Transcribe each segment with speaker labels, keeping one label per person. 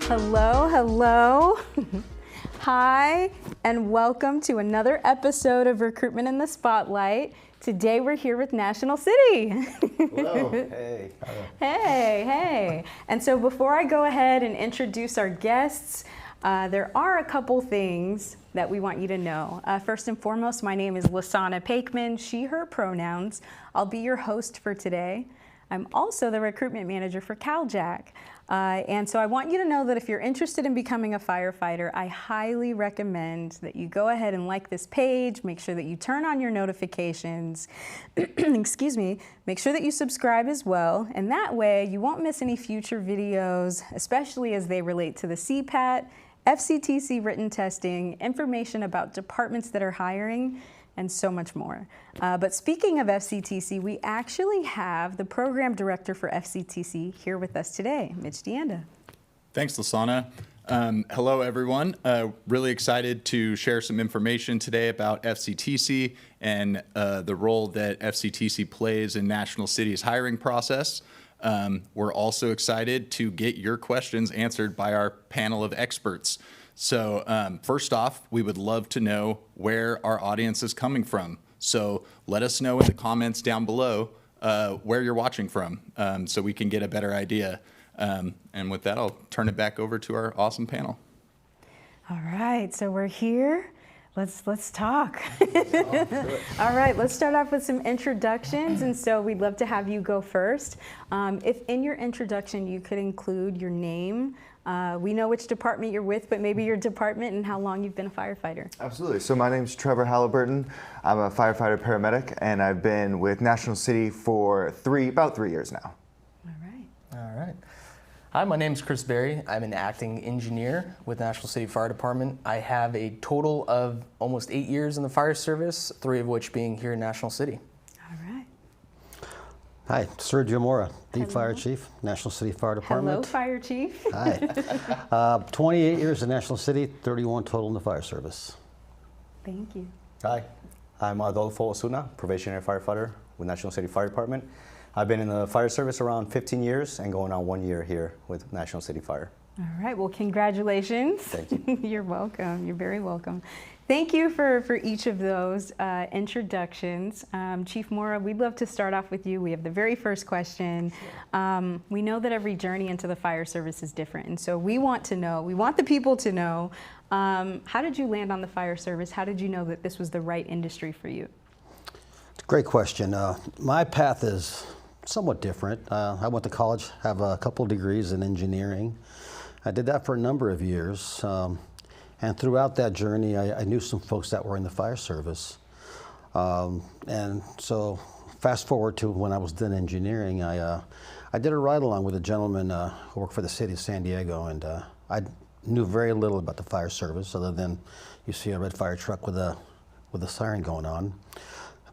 Speaker 1: Hello, hello. Hi, and welcome to another episode of Recruitment in the Spotlight. Today we're here with National City.
Speaker 2: Hello. Hey.
Speaker 1: Hey. And so before I go ahead and introduce our guests, there are a couple things that we want you to know. First and foremost, my name is Lasana Pakeman, she, her pronouns. I'll be your host for today. I'm also the recruitment manager for CalJack. And so I want you to know that if you're interested in becoming a firefighter, I highly recommend that you go ahead and like this page, make sure that you turn on your notifications, excuse me, make sure that you subscribe as well. And that way you won't miss any future videos, especially as they relate to the CPAT, FCTC written testing, information about departments that are hiring, and so much more. But speaking of FCTC, we actually have the program director for FCTC here with us today, Mitch Deanda.
Speaker 3: Thanks, Lasana. Hello, everyone. Really excited to share some information today about FCTC and the role that FCTC plays in National City's hiring process. We're also excited to get your questions answered by our panel of experts. So first off, we would love to know where our audience is coming from. So let us know in the comments down below where you're watching from so we can get a better idea. And with that, I'll turn it back over to our awesome panel.
Speaker 1: All right, so we're here. Let's talk. All right, let's start off with some introductions. And so we'd love to have you go first. If in your introduction you could include your name, we know which department you're with, but maybe your department and how long you've been a firefighter.
Speaker 2: Absolutely. So my name's Trevor Halliburton. I'm a firefighter paramedic, and I've been with National City for about 3 years now.
Speaker 4: All right. Hi, my name is Chris Berry. I'm an acting engineer with National City Fire Department. I have a total of almost 8 years in the fire service, 3 of which being here in National City.
Speaker 1: All right.
Speaker 5: Hi, Sergio Mora, the Fire Chief, National City Fire Department.
Speaker 1: Hello, Fire Chief.
Speaker 5: Hi. 28 years in National City, 31 total in the fire service.
Speaker 1: Thank you.
Speaker 6: Hi, I'm Adolfo Osuna, Probationary Firefighter with National City Fire Department. I've been in the fire service around 15 years and going on 1 year here with National City Fire.
Speaker 1: All right, well, congratulations.
Speaker 6: Thank you.
Speaker 1: You're welcome. You're very welcome. Thank you for each of those introductions. Chief Mora, we'd love to start off with you. We have the very first question. We know that every journey into the fire service is different, and so we want the people to know, how did you land on the fire service? How did you know that this was the right industry for you?
Speaker 5: Great question. My path is somewhat different. I went to college, have a couple of degrees in engineering. I did that for a number of years. And throughout that journey, I knew some folks that were in the fire service. And so fast forward to when I was done engineering, I did a ride-along with a gentleman who worked for the city of San Diego, and I knew very little about the fire service other than you see a red fire truck with a siren going on.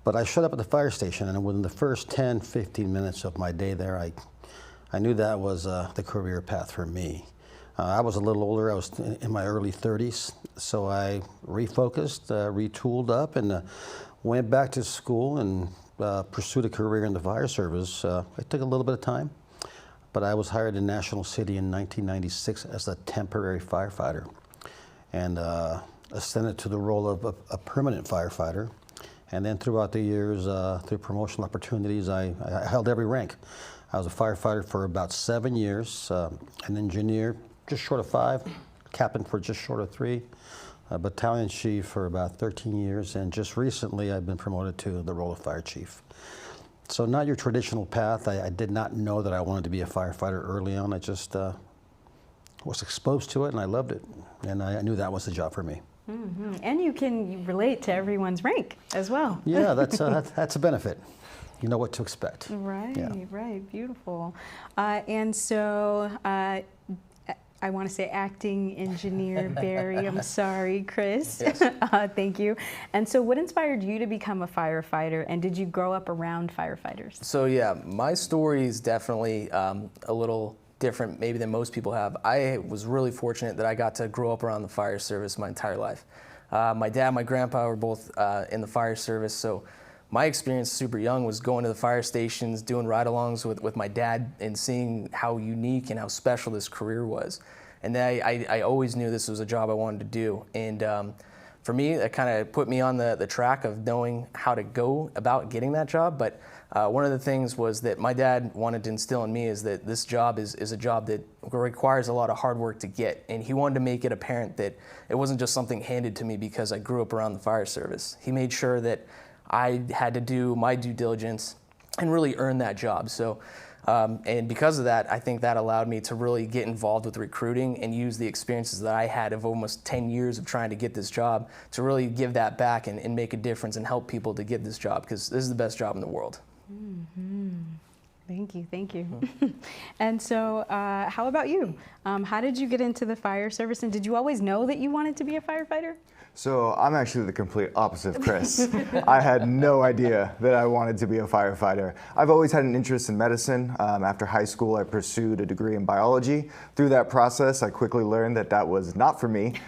Speaker 5: But I showed up at the fire station, and within the first 10, 15 minutes of my day there, I knew that was the career path for me. I was a little older. I was in my early 30s, so I refocused, retooled up, and went back to school and pursued a career in the fire service. It took a little bit of time, but I was hired in National City in 1996 as a temporary firefighter and ascended to the role of a permanent firefighter. And then throughout the years, through promotional opportunities, I held every rank. I was a firefighter for about 7 years, an engineer just short of 5, captain for just short of 3, a battalion chief for about 13 years, and just recently I've been promoted to the role of fire chief. So not your traditional path. I did not know that I wanted to be a firefighter early on. I just was exposed to it and I loved it. And I knew that was the job for me.
Speaker 1: Mm-hmm. And you can relate to everyone's rank as well.
Speaker 5: Yeah, that's a benefit. You know what to expect.
Speaker 1: Right,
Speaker 5: yeah.
Speaker 1: Right, beautiful. And so I want to say acting engineer Barry, I'm sorry, Chris.
Speaker 4: Yes.
Speaker 1: Thank you. And so what inspired you to become a firefighter, and did you grow up around firefighters?
Speaker 4: So yeah, my story is definitely a little different maybe than most people have. I was really fortunate that I got to grow up around the fire service my entire life. My dad and my grandpa were both in the fire service, so my experience super young was going to the fire stations, doing ride-alongs with my dad and seeing how unique and how special this career was. And then I always knew this was a job I wanted to do. And for me, that kind of put me on the track of knowing how to go about getting that job. But one of the things was that my dad wanted to instill in me is that this job is a job that requires a lot of hard work to get. And he wanted to make it apparent that it wasn't just something handed to me because I grew up around the fire service. He made sure that I had to do my due diligence and really earn that job. So, and because of that, I think that allowed me to really get involved with recruiting and use the experiences that I had of almost 10 years of trying to get this job to really give that back and make a difference and help people to get this job, because this is the best job in the world.
Speaker 1: Thank you, thank you. And so how about you? How did you get into the fire service, and did you always know that you wanted to be a firefighter?
Speaker 2: So I'm actually the complete opposite of Chris. I had no idea that I wanted to be a firefighter. I've always had an interest in medicine. After high school, I pursued a degree in biology. Through that process, I quickly learned that that was not for me.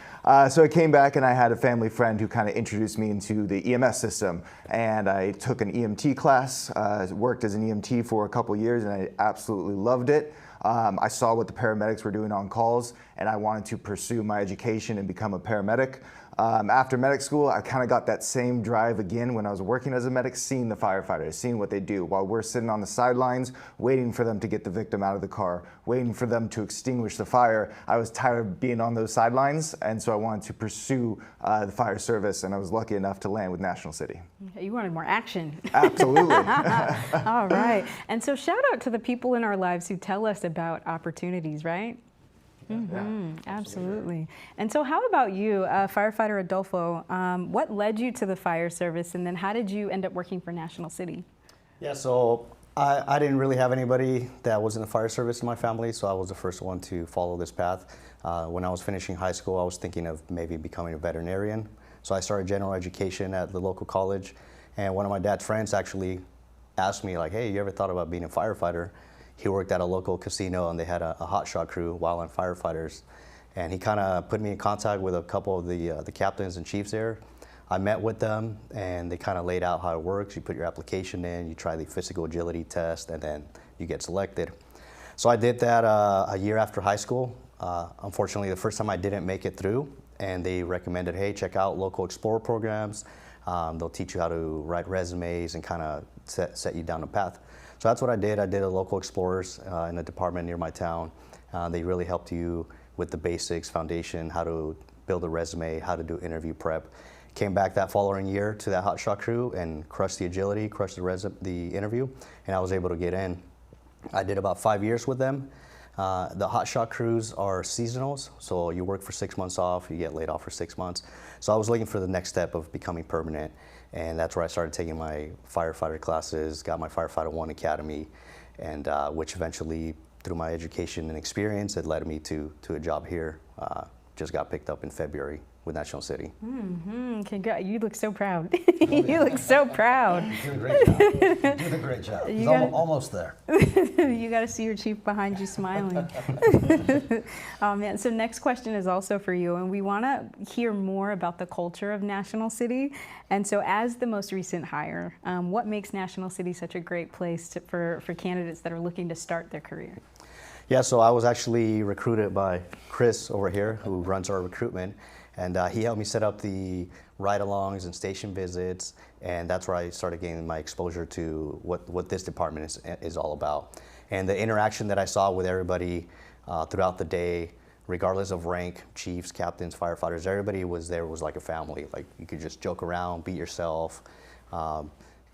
Speaker 2: So I came back and I had a family friend who kind of introduced me into the EMS system. And I took an EMT class, worked as an EMT for a couple years, and I absolutely loved it. I saw what the paramedics were doing on calls, and I wanted to pursue my education and become a paramedic. After medic school, I kind of got that same drive again when I was working as a medic, seeing the firefighters, seeing what they do while we're sitting on the sidelines, waiting for them to get the victim out of the car, waiting for them to extinguish the fire. I was tired of being on those sidelines, and so I wanted to pursue the fire service, and I was lucky enough to land with National City.
Speaker 1: You wanted more action.
Speaker 2: Absolutely.
Speaker 1: All right. And so shout out to the people in our lives who tell us about opportunities, right? Absolutely. And so how about you, Firefighter Adolfo? What led you to the fire service, and then how did you end up working for National City?
Speaker 6: Yeah, so I didn't really have anybody that was in the fire service in my family, so I was the first one to follow this path. When I was finishing high school, I was thinking of maybe becoming a veterinarian. So I started general education at the local college, and one of my dad's friends actually asked me, like, hey, you ever thought about being a firefighter? He worked at a local casino, and they had a hotshot crew, wildland firefighters. And he kind of put me in contact with a couple of the captains and chiefs there. I met with them, and they kind of laid out how it works. You put your application in, you try the physical agility test, and then you get selected. So I did that a year after high school. Unfortunately, the first time I didn't make it through, and they recommended, hey, check out local Explorer programs. They'll teach you how to write resumes and kind of set you down a path. So that's what I did. I did a local Explorers in a department near my town. They really helped you with the basics, foundation, how to build a resume, how to do interview prep. Came back that following year to that hotshot crew and crushed the agility, crushed the interview, and I was able to get in. I did about 5 years with them. The hotshot crews are seasonals, so you work for 6 months off, you get laid off for 6 months. So I was looking for the next step of becoming permanent, and that's where I started taking my firefighter classes, got my Firefighter 1 Academy, and which eventually, through my education and experience, it led me to a job here. Just got picked up in February with National City.
Speaker 1: You look so proud. You look so proud.
Speaker 5: You're doing a great job. You're doing a great job. He's almost there.
Speaker 1: You got to see your chief behind you smiling. Man. So next question is also for you, and we want to hear more about the culture of National City. And so as the most recent hire, what makes National City such a great place for candidates that are looking to start their career?
Speaker 6: Yeah, so I was actually recruited by Chris over here, who runs our recruitment. And he helped me set up the ride-alongs and station visits, and that's where I started gaining my exposure to what this department is all about. And the interaction that I saw with everybody throughout the day, regardless of rank, chiefs, captains, firefighters, everybody was there, was like a family. Like, you could just joke around, beat yourself,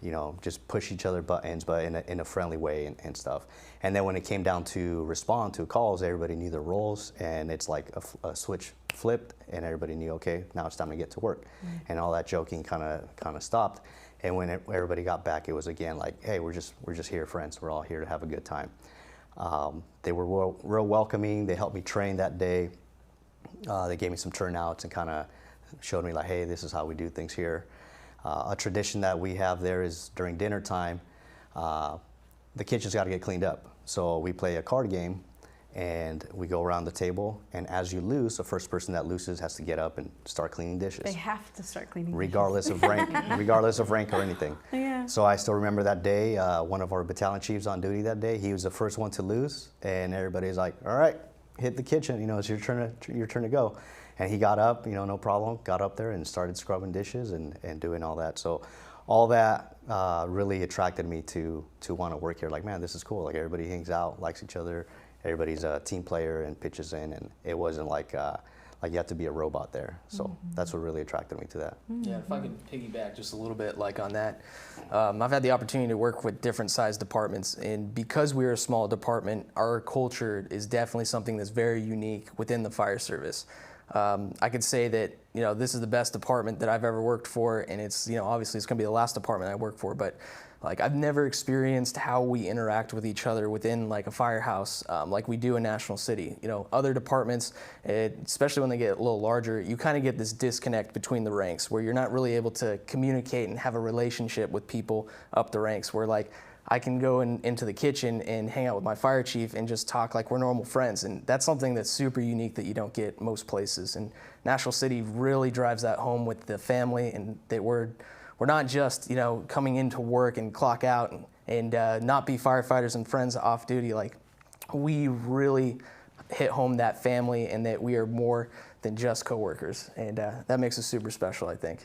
Speaker 6: you know, just push each other buttons, but in a friendly way and stuff. And then when it came down to respond to calls, everybody knew their roles, and it's like a switch flipped, and everybody knew, okay, now it's time to get to work. And all that joking kind of stopped. And when everybody got back, it was again like, hey, we're just here, friends. We're all here to have a good time. They were real welcoming. They helped me train that day. They gave me some turnouts and kind of showed me like, hey, this is how we do things here. A tradition that we have there is during dinner time, the kitchen's got to get cleaned up. So we play a card game, and we go around the table, and as you lose, the first person that loses has to get up and start cleaning dishes.
Speaker 1: They have to start cleaning
Speaker 6: regardless of rank, regardless of rank or anything.
Speaker 1: Yeah.
Speaker 6: So I still remember that day, one of our battalion chiefs on duty that day, he was the first one to lose, and everybody's like, all right, hit the kitchen. You know, it's your turn to go. And he got up, you know, no problem, got up there and started scrubbing dishes and doing all that. So all that really attracted me to want to work here. Like, man, this is cool. Like, everybody hangs out, likes each other. Everybody's a team player and pitches in. And it wasn't like you have to be a robot there. So that's what really attracted me to that.
Speaker 4: Yeah, if I could piggyback just a little bit like on that. I've had the opportunity to work with different size departments, and because we're a small department, our culture is definitely something that's very unique within the fire service. I could say that, you know, this is the best department that I've ever worked for, and it's, you know, obviously it's going to be the last department I work for, but like, I've never experienced how we interact with each other within like a firehouse like we do in National City. You know, other departments, especially when they get a little larger, you kind of get this disconnect between the ranks where you're not really able to communicate and have a relationship with people up the ranks, where like I can go into the kitchen and hang out with my fire chief and just talk like we're normal friends. And that's something that's super unique that you don't get most places. And National City really drives that home with the family, and that we're not just, you know, coming into work and clock out and not be firefighters and friends off duty. Like, we really hit home that family, and that we are more than just coworkers. And that makes us super special, I think.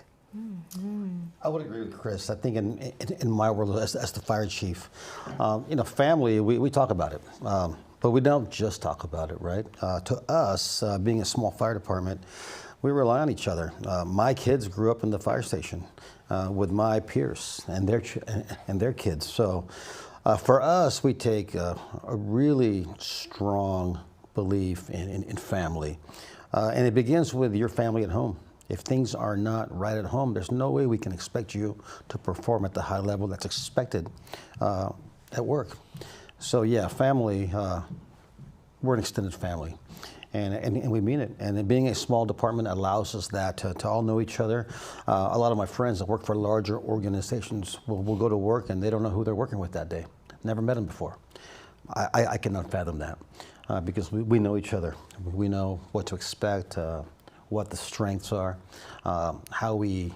Speaker 5: I would agree with Chris. I think in my world as the fire chief, you know, family, we talk about it, but we don't just talk about it, right? To us, being a small fire department, we rely on each other. My kids grew up in the fire station with my peers and their kids. So for us, we take a really strong belief in family, and it begins with your family at home. If things are not right at home, there's no way we can expect you to perform at the high level that's expected at work. So yeah, family, we're an extended family, and we mean it. And being a small department allows us that to all know each other. A lot of my friends that work for larger organizations will go to work and they don't know who they're working with that day. Never met them before. I cannot fathom that because we know each other. We know what to expect, what the strengths are, how we,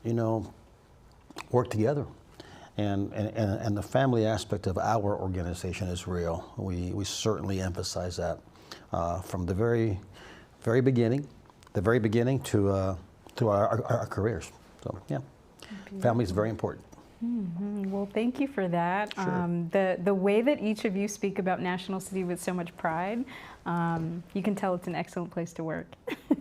Speaker 5: you know, work together. And the family aspect of our organization is real. We certainly emphasize that from the very beginning to our careers. So yeah, family is very important.
Speaker 1: Mm-hmm. Well, thank you for that.
Speaker 5: Sure.
Speaker 1: The way that each of you speak about National City with so much pride, you can tell it's an excellent place to work.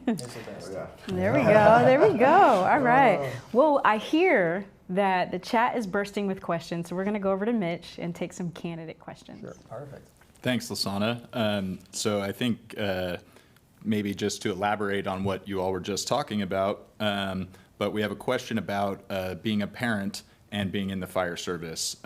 Speaker 4: It's the best.
Speaker 1: There we go. There we go. All right. Well, I hear that the chat is bursting with questions, so we're going to go over to Mitch and take some candidate questions.
Speaker 5: Sure.
Speaker 4: Perfect.
Speaker 3: Thanks, Lasana. So I think maybe just to elaborate on what you all were just talking about, but we have a question about being a parent and being in the fire service.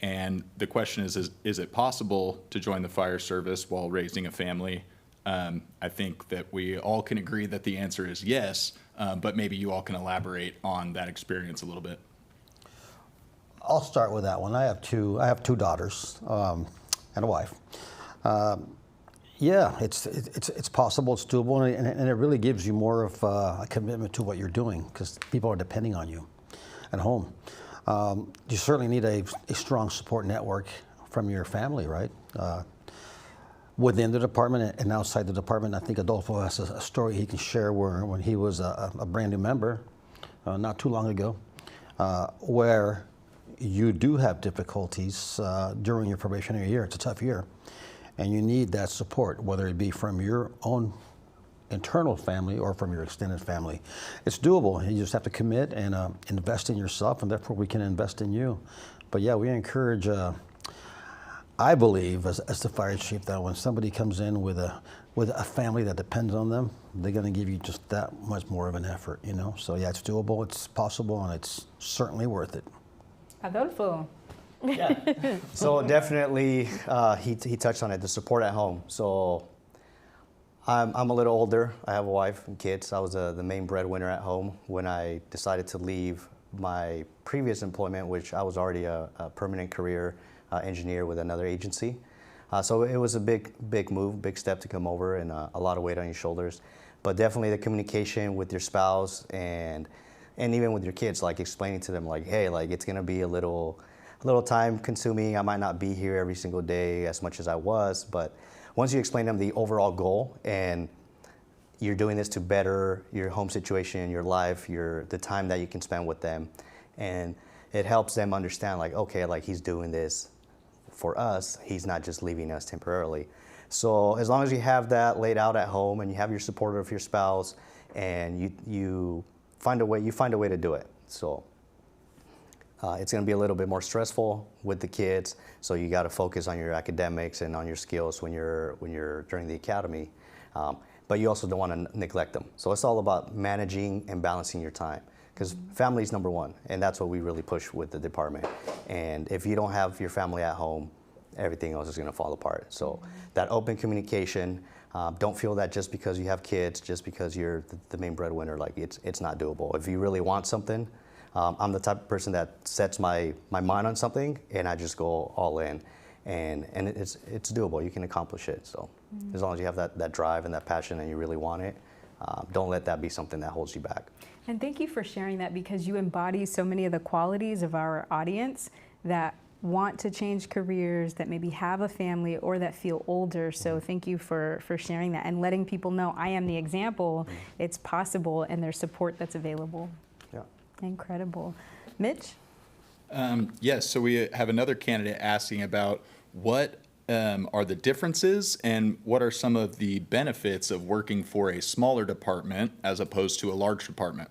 Speaker 3: And the question is it possible to join the fire service while raising a family? I think that we all can agree that the answer is yes, but maybe you all can elaborate on that experience a little bit.
Speaker 5: I'll start with that one. I have two daughters and a wife. Yeah, it's possible, it's doable, and it really gives you more of a commitment to what you're doing because people are depending on you at home. You certainly need a strong support network from your family, right? Within the department and outside the department. I think Adolfo has a story he can share where when he was a brand new member, not too long ago, where you do have difficulties during your probationary year. It's a tough year, and you need that support, whether it be from your own internal family or from your extended family. It's doable. You just have to commit and invest in yourself, and therefore we can invest in you. But yeah, we encourage, I believe, as the fire chief, that when somebody comes in with a family that depends on them, they're going to give you just that much more of an effort, you know? So yeah, it's doable, it's possible, and it's certainly worth it.
Speaker 1: Adolfo.
Speaker 6: Yeah. So definitely, he touched on it, the support at home. So I'm a little older. I have a wife and kids. I was the main breadwinner at home when I decided to leave my previous employment, which I was already a permanent career engineer with another agency. So it was a big move, big step to come over, and a lot of weight on your shoulders. But definitely the communication with your spouse and even with your kids, like explaining to them, like, hey, like it's gonna be a little time consuming. I might not be here every single day as much as I was, but once you explain to them the overall goal and you're doing this to better your home situation, your life, the time that you can spend with them, and it helps them understand, like, okay, like he's doing this for us, he's not just leaving us temporarily. So as long as you have that laid out at home and you have your support of your spouse, and you find a way to do it. So it's going to be a little bit more stressful with the kids, so you got to focus on your academics and on your skills when you're during the academy. But you also don't want to neglect them. So it's all about managing and balancing your time, because family is number one, and that's what we really push with the department. And if you don't have your family at home, everything else is going to fall apart. So that open communication, don't feel that just because you have kids, just because you're the main breadwinner, like it's not doable. If you really want something, I'm the type of person that sets my mind on something and I just go all in, and it's doable. You can accomplish it. So as long as you have that drive and that passion and you really want it, don't let that be something that holds you back.
Speaker 1: And thank you for sharing that, because you embody so many of the qualities of our audience that want to change careers, that maybe have a family or that feel older. So thank you for sharing that and letting people know I am the example. It's possible, and there's support that's available.
Speaker 6: Yeah.
Speaker 1: Incredible. Mitch?
Speaker 3: Yes, so we have another candidate asking about what are the differences and what are some of the benefits of working for a smaller department as opposed to a large department?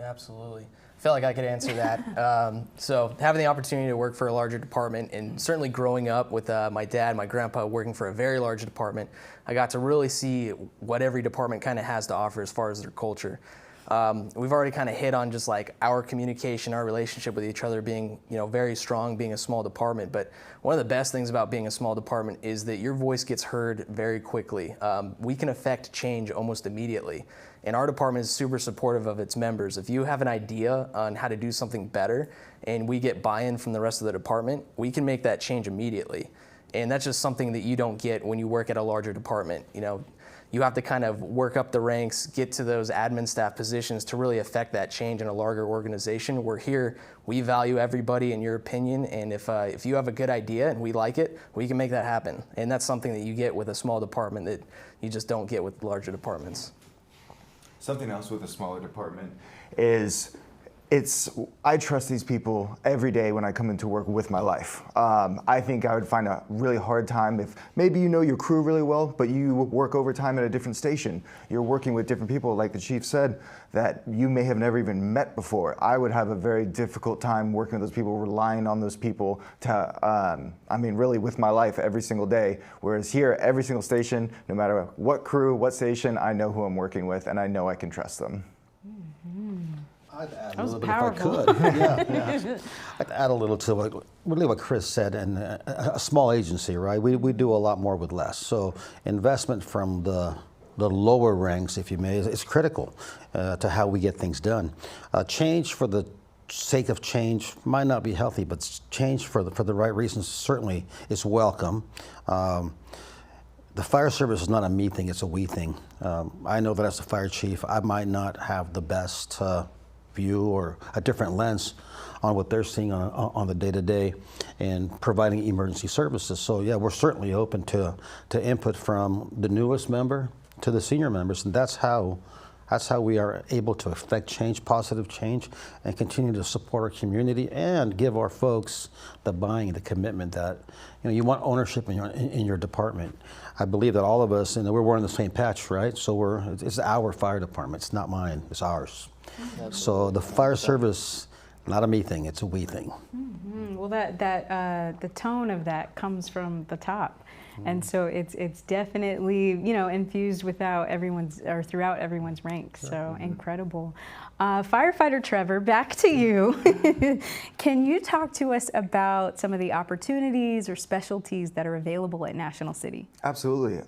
Speaker 4: Absolutely. I feel like I could answer that. So having the opportunity to work for a larger department, and certainly growing up with my dad, my grandpa working for a very large department, I got to really see what every department kind of has to offer as far as their culture. We've already kind of hit on just like our communication, our relationship with each other being, very strong, being a small department. But one of the best things about being a small department is that your voice gets heard very quickly. We can affect change almost immediately. And our department is super supportive of its members. If you have an idea on how to do something better and we get buy-in from the rest of the department, we can make that change immediately. And that's just something that you don't get when you work at a larger department. You have to kind of work up the ranks, get to those admin staff positions to really affect that change in a larger organization. We're here, we value everybody and your opinion, and if you have a good idea and we like it, we can make that happen. And that's something that you get with a small department that you just don't get with larger departments.
Speaker 2: Something else with a smaller department is I trust these people every day when I come into work with my life. I think I would find a really hard time if maybe you know your crew really well, but you work overtime at a different station. You're working with different people, like the chief said, that you may have never even met before. I would have a very difficult time working with those people, relying on those people to, really with my life every single day. Whereas here, every single station, no matter what crew, what station, I know who I'm working with and I know I can trust them.
Speaker 5: I'd add
Speaker 1: That was
Speaker 5: a little
Speaker 1: powerful.
Speaker 5: bit if I could. Yeah. I'd add a little to what Chris said, and a small agency, right? We do a lot more with less. So investment from the lower ranks, if you may, is critical to how we get things done. Change for the sake of change might not be healthy, but change for the right reasons certainly is welcome. The fire service is not a me thing, it's a we thing. I know that as a fire chief, I might not have the best view or a different lens on what they're seeing on the day-to-day and providing emergency services. So yeah, we're certainly open to input from the newest member to the senior members, and that's how we are able to affect change, positive change, and continue to support our community and give our folks the buy-in, the commitment that you want ownership in your department. I believe that all of us, we're wearing the same patch, right? So it's our fire department. It's not mine. It's ours. Absolutely. So the fire service, not a me thing. It's a we thing.
Speaker 1: Mm-hmm. Well, the tone of that comes from the top. And so it's definitely, infused throughout everyone's ranks. So incredible. Firefighter Trevor, back to you. Can you talk to us about some of the opportunities or specialties that are available at National City?
Speaker 2: Absolutely.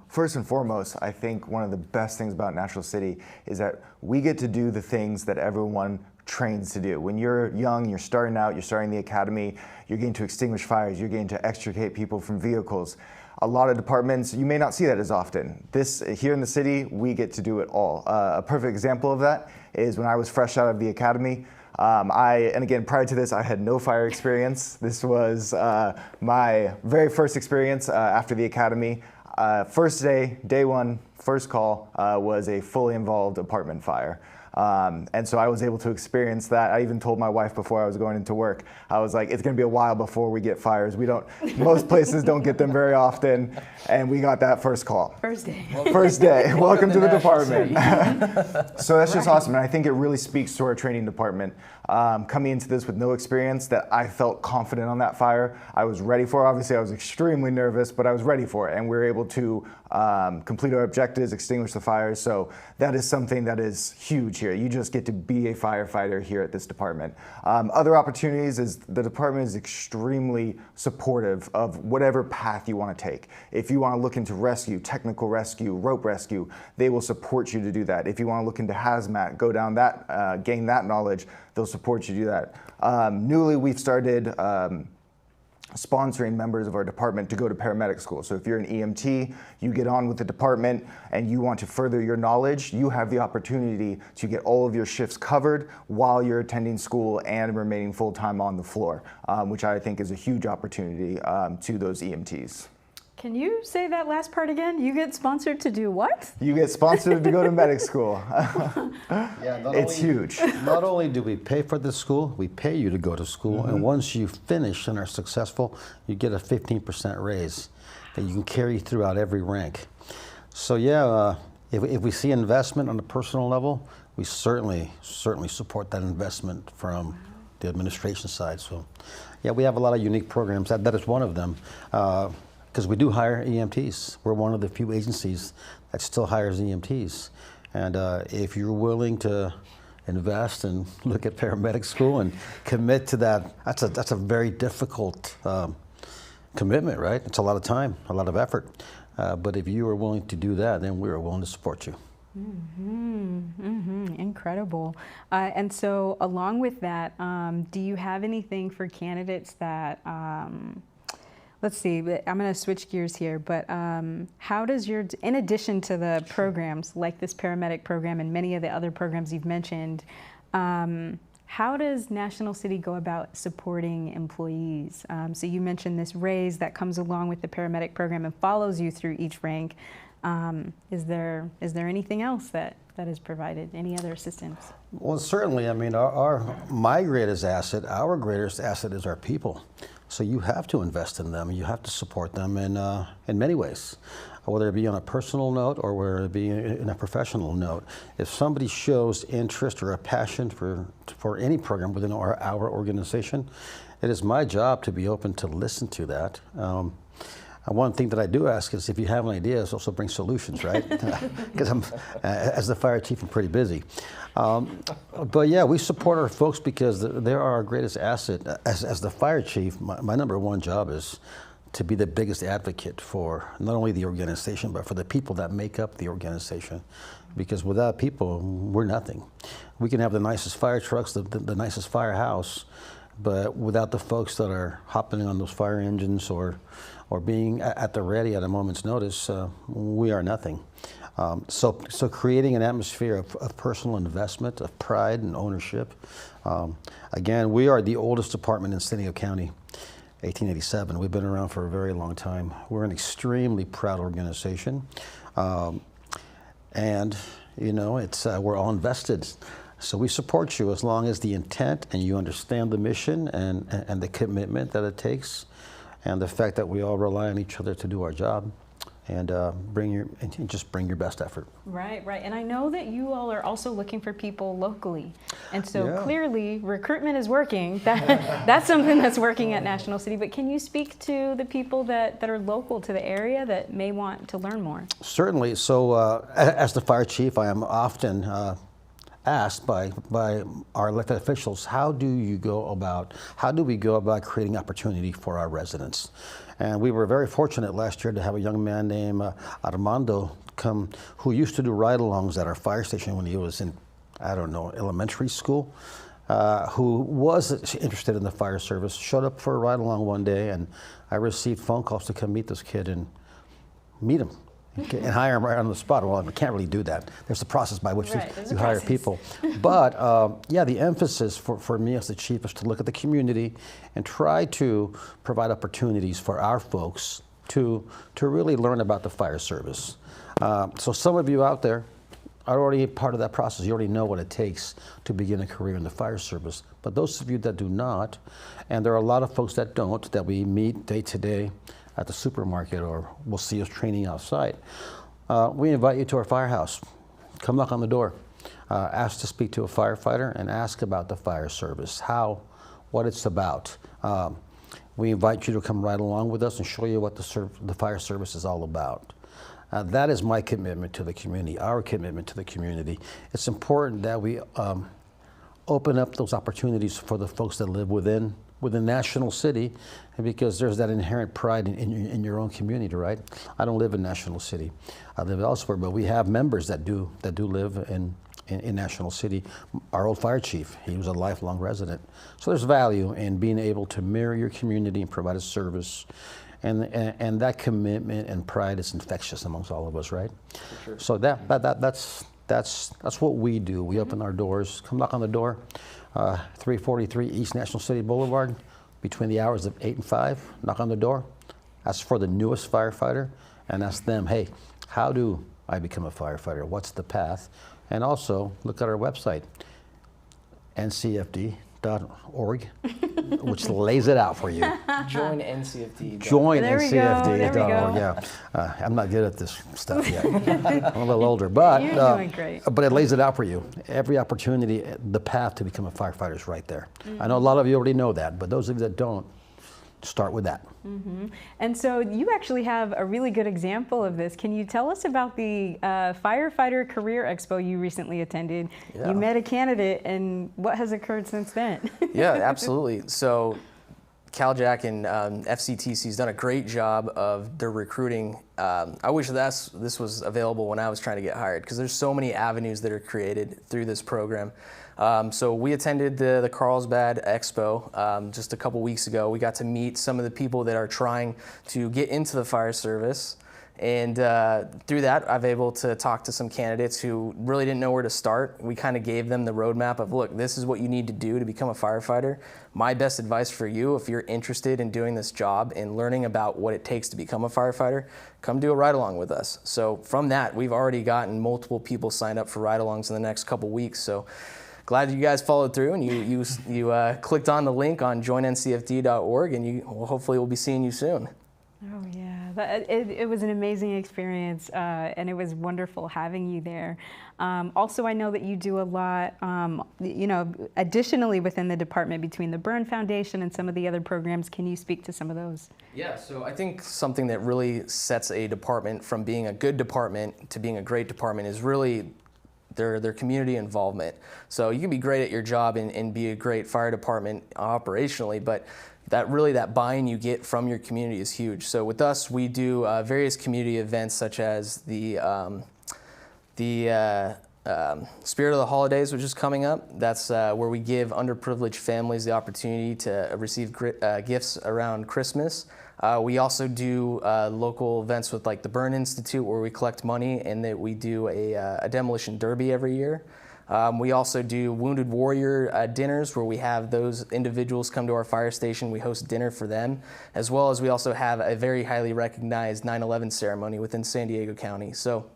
Speaker 2: First and foremost, I think one of the best things about National City is that we get to do the things that everyone trains to do. When you're young, you're starting out, you're starting the academy, you're getting to extinguish fires, you're getting to extricate people from vehicles. A lot of departments, you may not see that as often. Here in the city, we get to do it all. A perfect example of that is when I was fresh out of the academy, And again, prior to this, I had no fire experience. This was my very first experience after the academy. First day one, first call was a fully involved apartment fire. And so I was able to experience that. I even told my wife before I was going into work, I was like, it's going to be a while before we get fires. Most places don't get them very often. And we got that first call.
Speaker 1: First day.
Speaker 2: First day. Welcome to the department. So that's just awesome. And I think it really speaks to our training department. Coming into this with no experience, that I felt confident on that fire. I was ready for it. Obviously, I was extremely nervous, but I was ready for it. And we were able to complete our objectives, extinguish the fires. So that is something that is huge here. You just get to be a firefighter here at this department. Other opportunities is the department is extremely supportive of whatever path you want to take. If you want to look into rescue, technical rescue, rope rescue, they will support you to do that. If you want to look into hazmat, go down that, gain that knowledge, they'll support you to do that. Newly, we've started sponsoring members of our department to go to paramedic school. So if you're an EMT, you get on with the department and you want to further your knowledge, you have the opportunity to get all of your shifts covered while you're attending school and remaining full-time on the floor, which I think is a huge opportunity to those EMTs.
Speaker 1: Can you say that last part again? You get sponsored to do what?
Speaker 2: You get sponsored to go to medic school. It's huge.
Speaker 5: Not only do we pay for the school, we pay you to go to school, and once you finish and are successful, you get a 15% raise that you can carry throughout every rank. So yeah, if we see investment on a personal level, we certainly support that investment from the administration side. So yeah, we have a lot of unique programs. That is one of them. Because we do hire EMTs. We're one of the few agencies that still hires EMTs. And if you're willing to invest and look at paramedic school and commit to that, that's a very difficult commitment, right? It's a lot of time, a lot of effort. But if you are willing to do that, then we are willing to support you.
Speaker 1: Incredible. And so along with that, do you have anything for candidates that, let's see, I'm going to switch gears here, but how does in addition to the programs like this paramedic program and many of the other programs you've mentioned, how does National City go about supporting employees? So you mentioned this raise that comes along with the paramedic program and follows you through each rank. Is there anything else that is provided? Any other assistance?
Speaker 5: Well, certainly. I mean, my greatest asset, our greatest asset is our people. So you have to invest in them. You have to support them in many ways, whether it be on a personal note or whether it be in a professional note. If somebody shows interest or a passion for any program within our organization, it is my job to be open to listen to that. One thing that I do ask is if you have an idea, also bring solutions, right? Because as the fire chief, I'm pretty busy. But yeah, we support our folks because they're our greatest asset. As the fire chief, my number one job is to be the biggest advocate for not only the organization, but for the people that make up the organization. Because without people, we're nothing. We can have the nicest fire trucks, the nicest firehouse, but without the folks that are hopping on those fire engines or being at the ready at a moment's notice, we are nothing. So creating an atmosphere of personal investment, of pride and ownership. Again, we are the oldest department in San Diego County, 1887. We've been around for a very long time. We're an extremely proud organization. And you know, we're all invested. So we support you as long as the intent and you understand the mission and the commitment that it takes, and the fact that we all rely on each other to do our job, and just bring your best effort.
Speaker 1: Right. And I know that you all are also looking for people locally, and so clearly recruitment is working. That's something that's working at National City. But can you speak to the people that are local to the area that may want to learn more?
Speaker 5: Certainly. So as the fire chief, I am often asked by our elected officials, how do we go about creating opportunity for our residents? And we were very fortunate last year to have a young man named Armando come, who used to do ride-alongs at our fire station when he was in, I don't know, elementary school, who was interested in the fire service, showed up for a ride-along one day, and I received phone calls to come meet this kid and meet him. Okay, and hire them right on the spot. Well, we can't really do that. There's a process by which
Speaker 1: Right, there's
Speaker 5: you
Speaker 1: a
Speaker 5: hire
Speaker 1: process.
Speaker 5: people. But yeah, the emphasis for me as the chief is to look at the community and try to provide opportunities for our folks to really learn about the fire service. So some of you out there are already part of that process. You already know what it takes to begin a career in the fire service. But those of you that do not, and there are a lot of folks that don't, that we meet day to day at the supermarket or we'll see us training outside, we invite you to our firehouse. Come knock on the door. Ask to speak to a firefighter and ask about the fire service, what it's about. We invite you to come right along with us and show you what the fire service is all about. That is my commitment to the community, our commitment to the community. It's important that we open up those opportunities for the folks that live within National City, because there's that inherent pride in your own community, right? I don't live in National City. I live elsewhere, but we have members that do live in National City. Our old fire chief, he was a lifelong resident. So there's value in being able to mirror your community and provide a service. And that commitment and pride is infectious amongst all of us, right? Sure. So that's what we do. We open our doors. Come knock on the door, 343 East National City Boulevard, between the hours of 8 and 5. Knock on the door. Ask for the newest firefighter, and ask them, hey, how do I become a firefighter? What's the path? And also look at our website, ncfd.org, which lays it out for you.
Speaker 4: Join NCFD.
Speaker 5: Join
Speaker 1: There we go, there we
Speaker 5: NCFD.org.
Speaker 1: go.
Speaker 5: Yeah, I'm not good at this stuff yet. I'm a little older, but
Speaker 1: You're doing great.
Speaker 5: But it lays it out for you. Every opportunity, the path to become a firefighter is right there. I know a lot of you already know that, but those of you that don't, start with that.
Speaker 1: And so you actually have a really good example of this. Can you tell us about the Firefighter Career Expo you recently attended?
Speaker 4: Yeah.
Speaker 1: You met a candidate, and what has occurred since then?
Speaker 4: Yeah, absolutely. So CalJack and FCTC's done a great job of their recruiting. I wish this was available when I was trying to get hired, because there's so many avenues that are created through this program. So we attended the Carlsbad Expo just a couple weeks ago. We got to meet some of the people that are trying to get into the fire service. And through that, I've able to talk to some candidates who really didn't know where to start. We kind of gave them the roadmap of, look, this is what you need to do to become a firefighter. My best advice for you, if you're interested in doing this job and learning about what it takes to become a firefighter, come do a ride-along with us. So from that, we've already gotten multiple people signed up for ride-alongs in the next couple weeks. So glad you guys followed through and you clicked on the link on joinncfd.org, and hopefully we'll be seeing you soon.
Speaker 1: Oh yeah, it was an amazing experience, and it was wonderful having you there. Also, I know that you do a lot, additionally within the department between the Burn Foundation and some of the other programs. Can you speak to some of those?
Speaker 4: Yeah, so I think something that really sets a department from being a good department to being a great department is really their community involvement. So you can be great at your job and be a great fire department operationally, but that buy-in you get from your community is huge. So with us, we do various community events such as the Spirit of the Holidays, which is coming up. That's where we give underprivileged families the opportunity to receive gifts around Christmas. We also do local events with like the Burn Institute, where we collect money, and that we do a demolition derby every year. We also do Wounded Warrior dinners, where we have those individuals come to our fire station. We host dinner for them, as well as we also have a very highly recognized 9/11 ceremony within San Diego County. So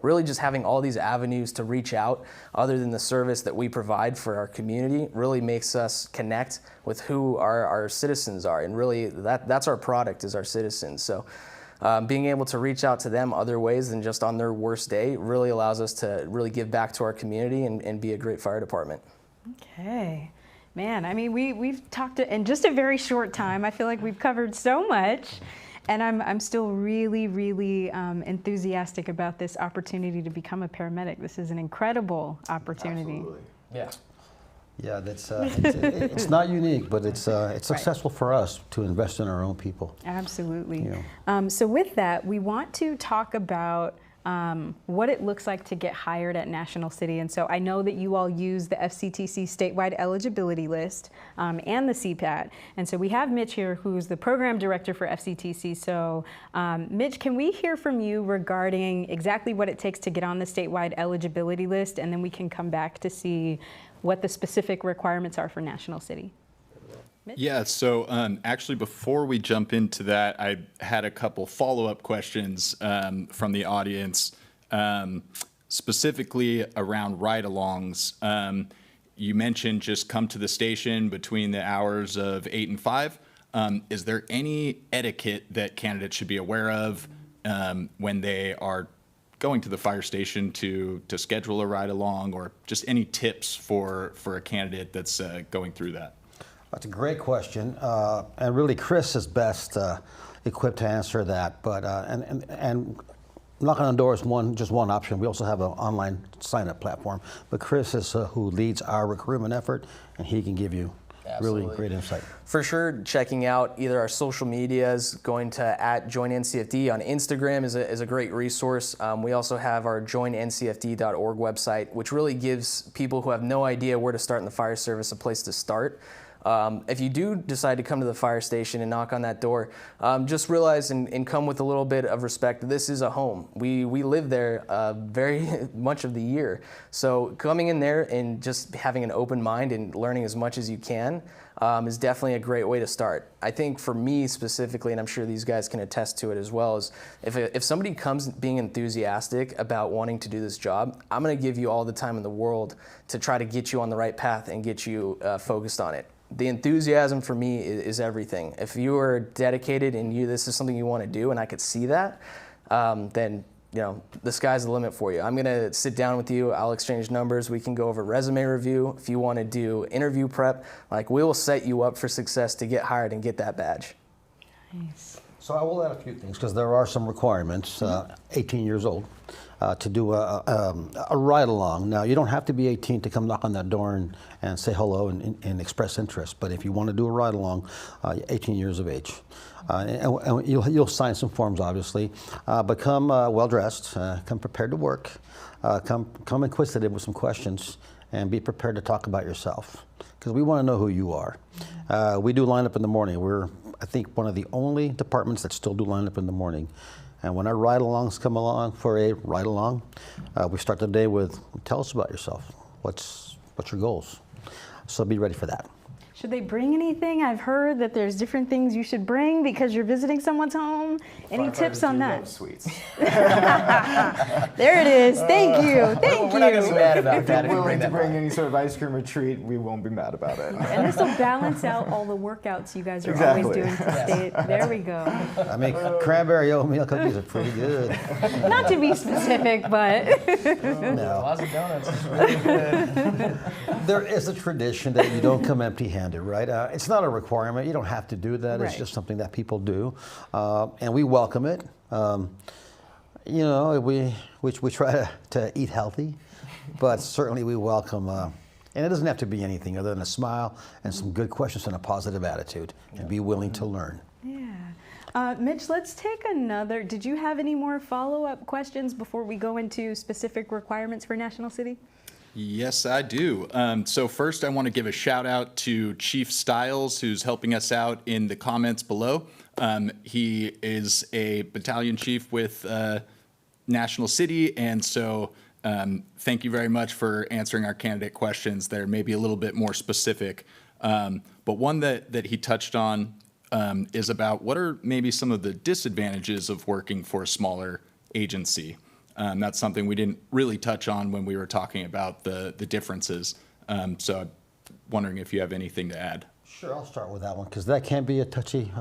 Speaker 4: really just having all these avenues to reach out other than the service that we provide for our community really makes us connect with who our citizens are. And really that's our product, is our citizens. So being able to reach out to them other ways than just on their worst day really allows us to really give back to our community and be a great fire department.
Speaker 1: Okay. Man, I mean, we've talked in just a very short time. I feel like we've covered so much. And I'm still really, really enthusiastic about this opportunity to become a paramedic. This is an incredible opportunity.
Speaker 3: Absolutely.
Speaker 4: Yeah.
Speaker 5: Yeah, it's not unique, but it's successful for us to invest in our own people.
Speaker 1: Absolutely.
Speaker 5: Yeah.
Speaker 1: So with that, we want to talk about what it looks like to get hired at National City. And so I know that you all use the FCTC statewide eligibility list and the CPAT. And so we have Mitch here, who's the program director for FCTC. So Mitch, can we hear from you regarding exactly what it takes to get on the statewide eligibility list? And then we can come back to see what the specific requirements are for National City.
Speaker 3: Yeah, so actually before we jump into that, I had a couple follow-up questions from the audience, specifically around ride-alongs. You mentioned just come to the station between the hours of 8 and 5. Is there any etiquette that candidates should be aware of when they are going to the fire station to schedule a ride-along, or just any tips for a candidate that's going through that?
Speaker 5: That's a great question, and really Chris is best equipped to answer that. But and knocking on doors is just one option. We also have an online sign-up platform. But Chris is who leads our recruitment effort, and he can give you really great insight.
Speaker 4: For sure, checking out either our social medias, going to @JoinNCFD on Instagram is a great resource. We also have our joinncfd.org website, which really gives people who have no idea where to start in the fire service a place to start. If you do decide to come to the fire station and knock on that door, just realize and come with a little bit of respect. This is a home. We live there very much of the year. So coming in there and just having an open mind and learning as much as you can is definitely a great way to start. I think for me specifically, and I'm sure these guys can attest to it as well, is if somebody comes being enthusiastic about wanting to do this job, I'm going to give you all the time in the world to try to get you on the right path and get you focused on it. The enthusiasm for me is everything. If you are dedicated and this is something you want to do, and I could see that, then the sky's the limit for you. I'm gonna sit down with you. I'll exchange numbers. We can go over resume review. If you want to do interview prep, we will set you up for success to get hired and get that badge.
Speaker 1: Nice.
Speaker 5: So I will add a few things because there are some requirements. 18 years old to do a ride-along. Now, you don't have to be 18 to come knock on that door and say hello and express interest. But if you want to do a ride-along, 18 years of age. And you'll sign some forms, obviously. But come well-dressed, come prepared to work, come inquisitive with some questions, and be prepared to talk about yourself. Because we want to know who you are. We do line up in the morning. We're, I think, one of the only departments that still do line up in the morning. And when our ride-alongs come along for a ride-along, we start the day with, tell us about yourself. What's your goals? So be ready for that.
Speaker 1: Should they bring anything? I've heard that there's different things you should bring because you're visiting someone's home. Any tips on that?
Speaker 2: Love sweets.
Speaker 1: There it is. Thank you. Thank
Speaker 4: We're not going to be
Speaker 1: you.
Speaker 4: mad about
Speaker 2: If
Speaker 4: that
Speaker 2: you're
Speaker 4: if you bring
Speaker 2: willing to
Speaker 4: that
Speaker 2: bring
Speaker 4: by.
Speaker 2: any sort of ice cream or treat, we won't be mad about it.
Speaker 1: And this will balance out all the workouts you guys are
Speaker 2: Exactly.
Speaker 1: always doing to stay. There we go.
Speaker 5: I mean, cranberry oatmeal cookies are pretty good.
Speaker 1: Not to be specific, but
Speaker 5: No.
Speaker 4: Plaza Donuts is really good.
Speaker 5: There is a tradition that you don't come empty-handed, right? It's not a requirement. You don't have to do that.
Speaker 1: Right.
Speaker 5: It's just something that people do, and we welcome it. We try to eat healthy, but certainly we welcome. And it doesn't have to be anything other than a smile and some good questions and a positive attitude, and be willing to learn.
Speaker 1: yeah. Mitch, let's take another. Did you have any more follow-up questions before we go into specific requirements for National City?
Speaker 3: Yes, I do. So first, I want to give a shout out to Chief Stiles, who's helping us out in the comments below. He is a battalion chief with National City, and so thank you very much for answering our candidate questions. They're maybe a little bit more specific. But one that he touched on is about what are maybe some of the disadvantages of working for a smaller agency. That's something we didn't really touch on when we were talking about the differences. So I'm wondering if you have anything to add.
Speaker 5: Sure, I'll start with that one because that can be a touchy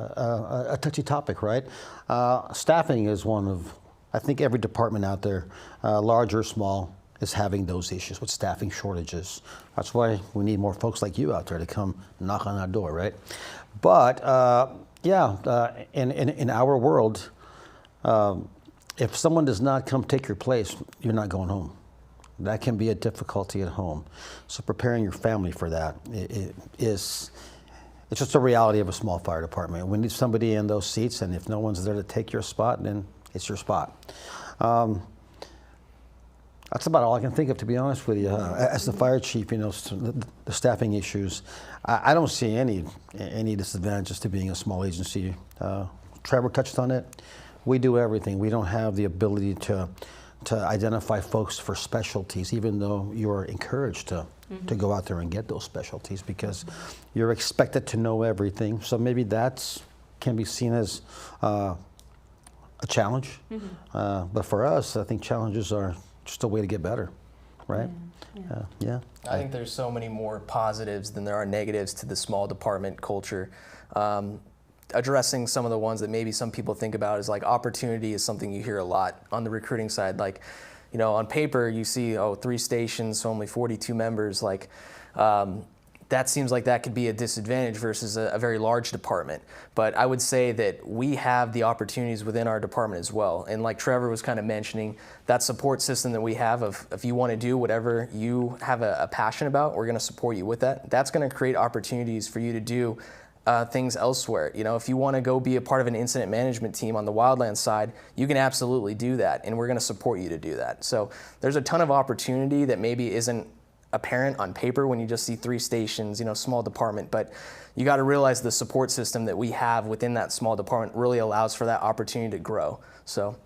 Speaker 5: topic, right? Staffing is one of, I think every department out there, large or small, is having those issues with staffing shortages. That's why we need more folks like you out there to come knock on our door, right? But in our world, if someone does not come take your place, you're not going home. That can be a difficulty at home. So preparing your family for that it's just a reality of a small fire department. We need somebody in those seats, and if no one's there to take your spot, then it's your spot. That's about all I can think of, to be honest with you. As the fire chief, you know, the staffing issues, I don't see any disadvantages to being a small agency. Trevor touched on it. We do everything. We don't have the ability to identify folks for specialties, even though you're encouraged to go out there and get those specialties because you're expected to know everything. So maybe that can be seen as a challenge. But for us, I think challenges are just a way to get better, right? Yeah.
Speaker 4: I think there's so many more positives than there are negatives to the small department culture. Addressing some of the ones that maybe some people think about is like opportunity is something you hear a lot on the recruiting side. Like, you know, on paper you see, 3 stations, so only 42 members. Like, that seems like that could be a disadvantage versus a very large department. But I would say that we have the opportunities within our department as well. And like Trevor was kind of mentioning, that support system that we have of if you want to do whatever you have a passion about, we're going to support you with that. That's going to create opportunities for you to do things elsewhere. You know, if you want to go be a part of an incident management team on the wildland side, you can absolutely do that, and we're going to support you to do that. So there's a ton of opportunity that maybe isn't apparent on paper when you just see 3 stations, you know, small department, but you got to realize the support system that we have within that small department really allows for that opportunity to grow. So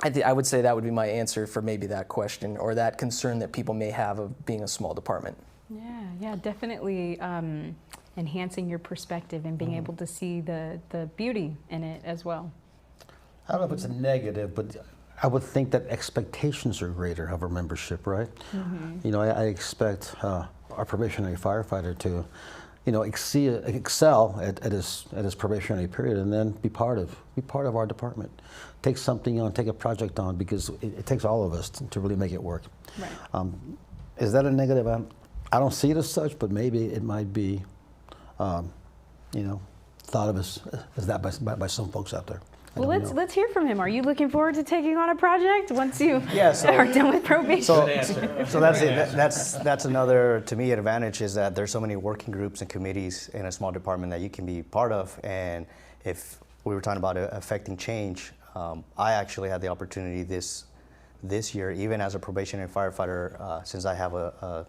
Speaker 4: I would say that would be my answer for maybe that question or that concern that people may have of being a small department.
Speaker 1: Yeah, definitely enhancing your perspective and being able to see the beauty in it as well.
Speaker 5: I don't know if it's a negative, but I would think that expectations are greater of our membership, right? You know, I expect our probationary firefighter to, you know, excel at his probationary period, and then be part of our department. Take something on, take a project on, because it takes all of us to really make it work.
Speaker 1: Right.
Speaker 5: Is that a negative? I don't see it as such, but maybe it might be, you know, thought of as that by some folks out there.
Speaker 1: Well, let's hear from him. Are you looking forward to taking on a project once you
Speaker 6: so,
Speaker 1: are done with probation?
Speaker 6: So that's it. That's another, to me, advantage is that there's so many working groups and committees in a small department that you can be part of. And if we were talking about affecting change, I actually had the opportunity this year, even as a probationary firefighter, since I have a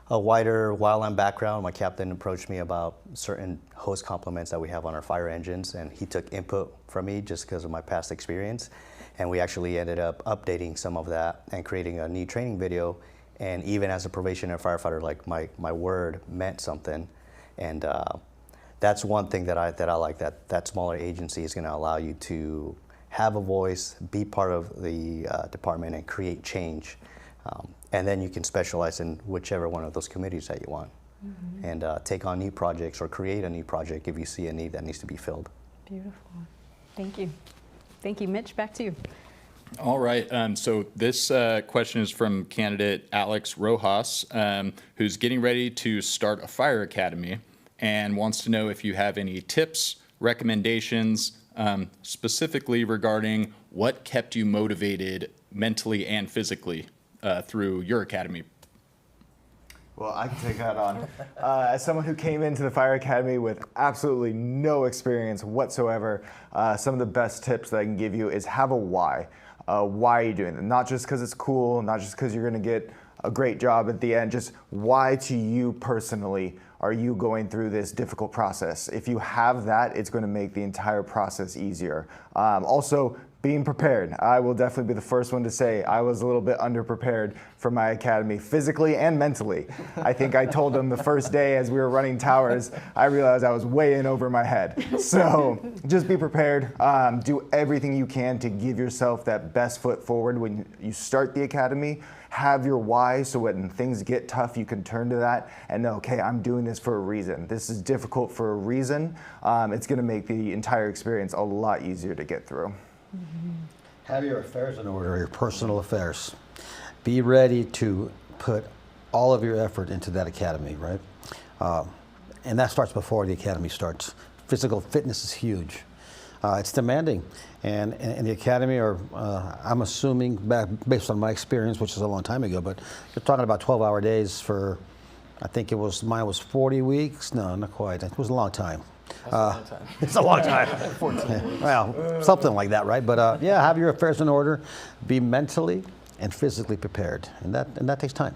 Speaker 6: wider wildland background. My captain approached me about certain hose complements that we have on our fire engines, and he took input from me just because of my past experience. And we actually ended up updating some of that and creating a new training video. And even as a probationary firefighter, like my word meant something. And that's one thing that I like, that smaller agency is going to allow you to have a voice, be part of the department, and create change. And then you can specialize in whichever one of those committees that you want, and take on new projects or create a new project if you see a need that needs to be filled.
Speaker 1: Beautiful. Thank you. Thank you. Mitch, back to you.
Speaker 3: All right. So this question is from candidate Alex Rojas, who's getting ready to start a fire academy and wants to know if you have any tips, recommendations, specifically regarding what kept you motivated mentally and physically through your academy.
Speaker 2: Well, I can take that on. As someone who came into the Fire Academy with absolutely no experience whatsoever, some of the best tips that I can give you is have a why. Why are you doing it? Not just because it's cool, not just because you're going to get a great job at the end, just why to you personally are you going through this difficult process? If you have that, it's going to make the entire process easier. Also, being prepared. I will definitely be the first one to say I was a little bit underprepared for my academy, physically and mentally. I think I told them the first day as we were running towers, I realized I was way in over my head. So just be prepared. Do everything you can to give yourself that best foot forward when you start the academy. Have your why, so when things get tough, you can turn to that and know, okay, I'm doing this for a reason. This is difficult for a reason. It's gonna make the entire experience a lot easier to get through.
Speaker 5: Have your affairs in order, your personal affairs. Be ready to put all of your effort into that academy, right? And that starts before the academy starts. Physical fitness is huge. It's demanding. And the academy are, I'm assuming, based on my experience, which is a long time ago, but you're talking about 12-hour days for, I think mine was 40 weeks. No, not quite. It was a long time.
Speaker 4: That's a long time.
Speaker 5: It's a long time. 14 weeks. Well, something like that, right? But yeah, have your affairs in order. Be mentally and physically prepared, and that takes time.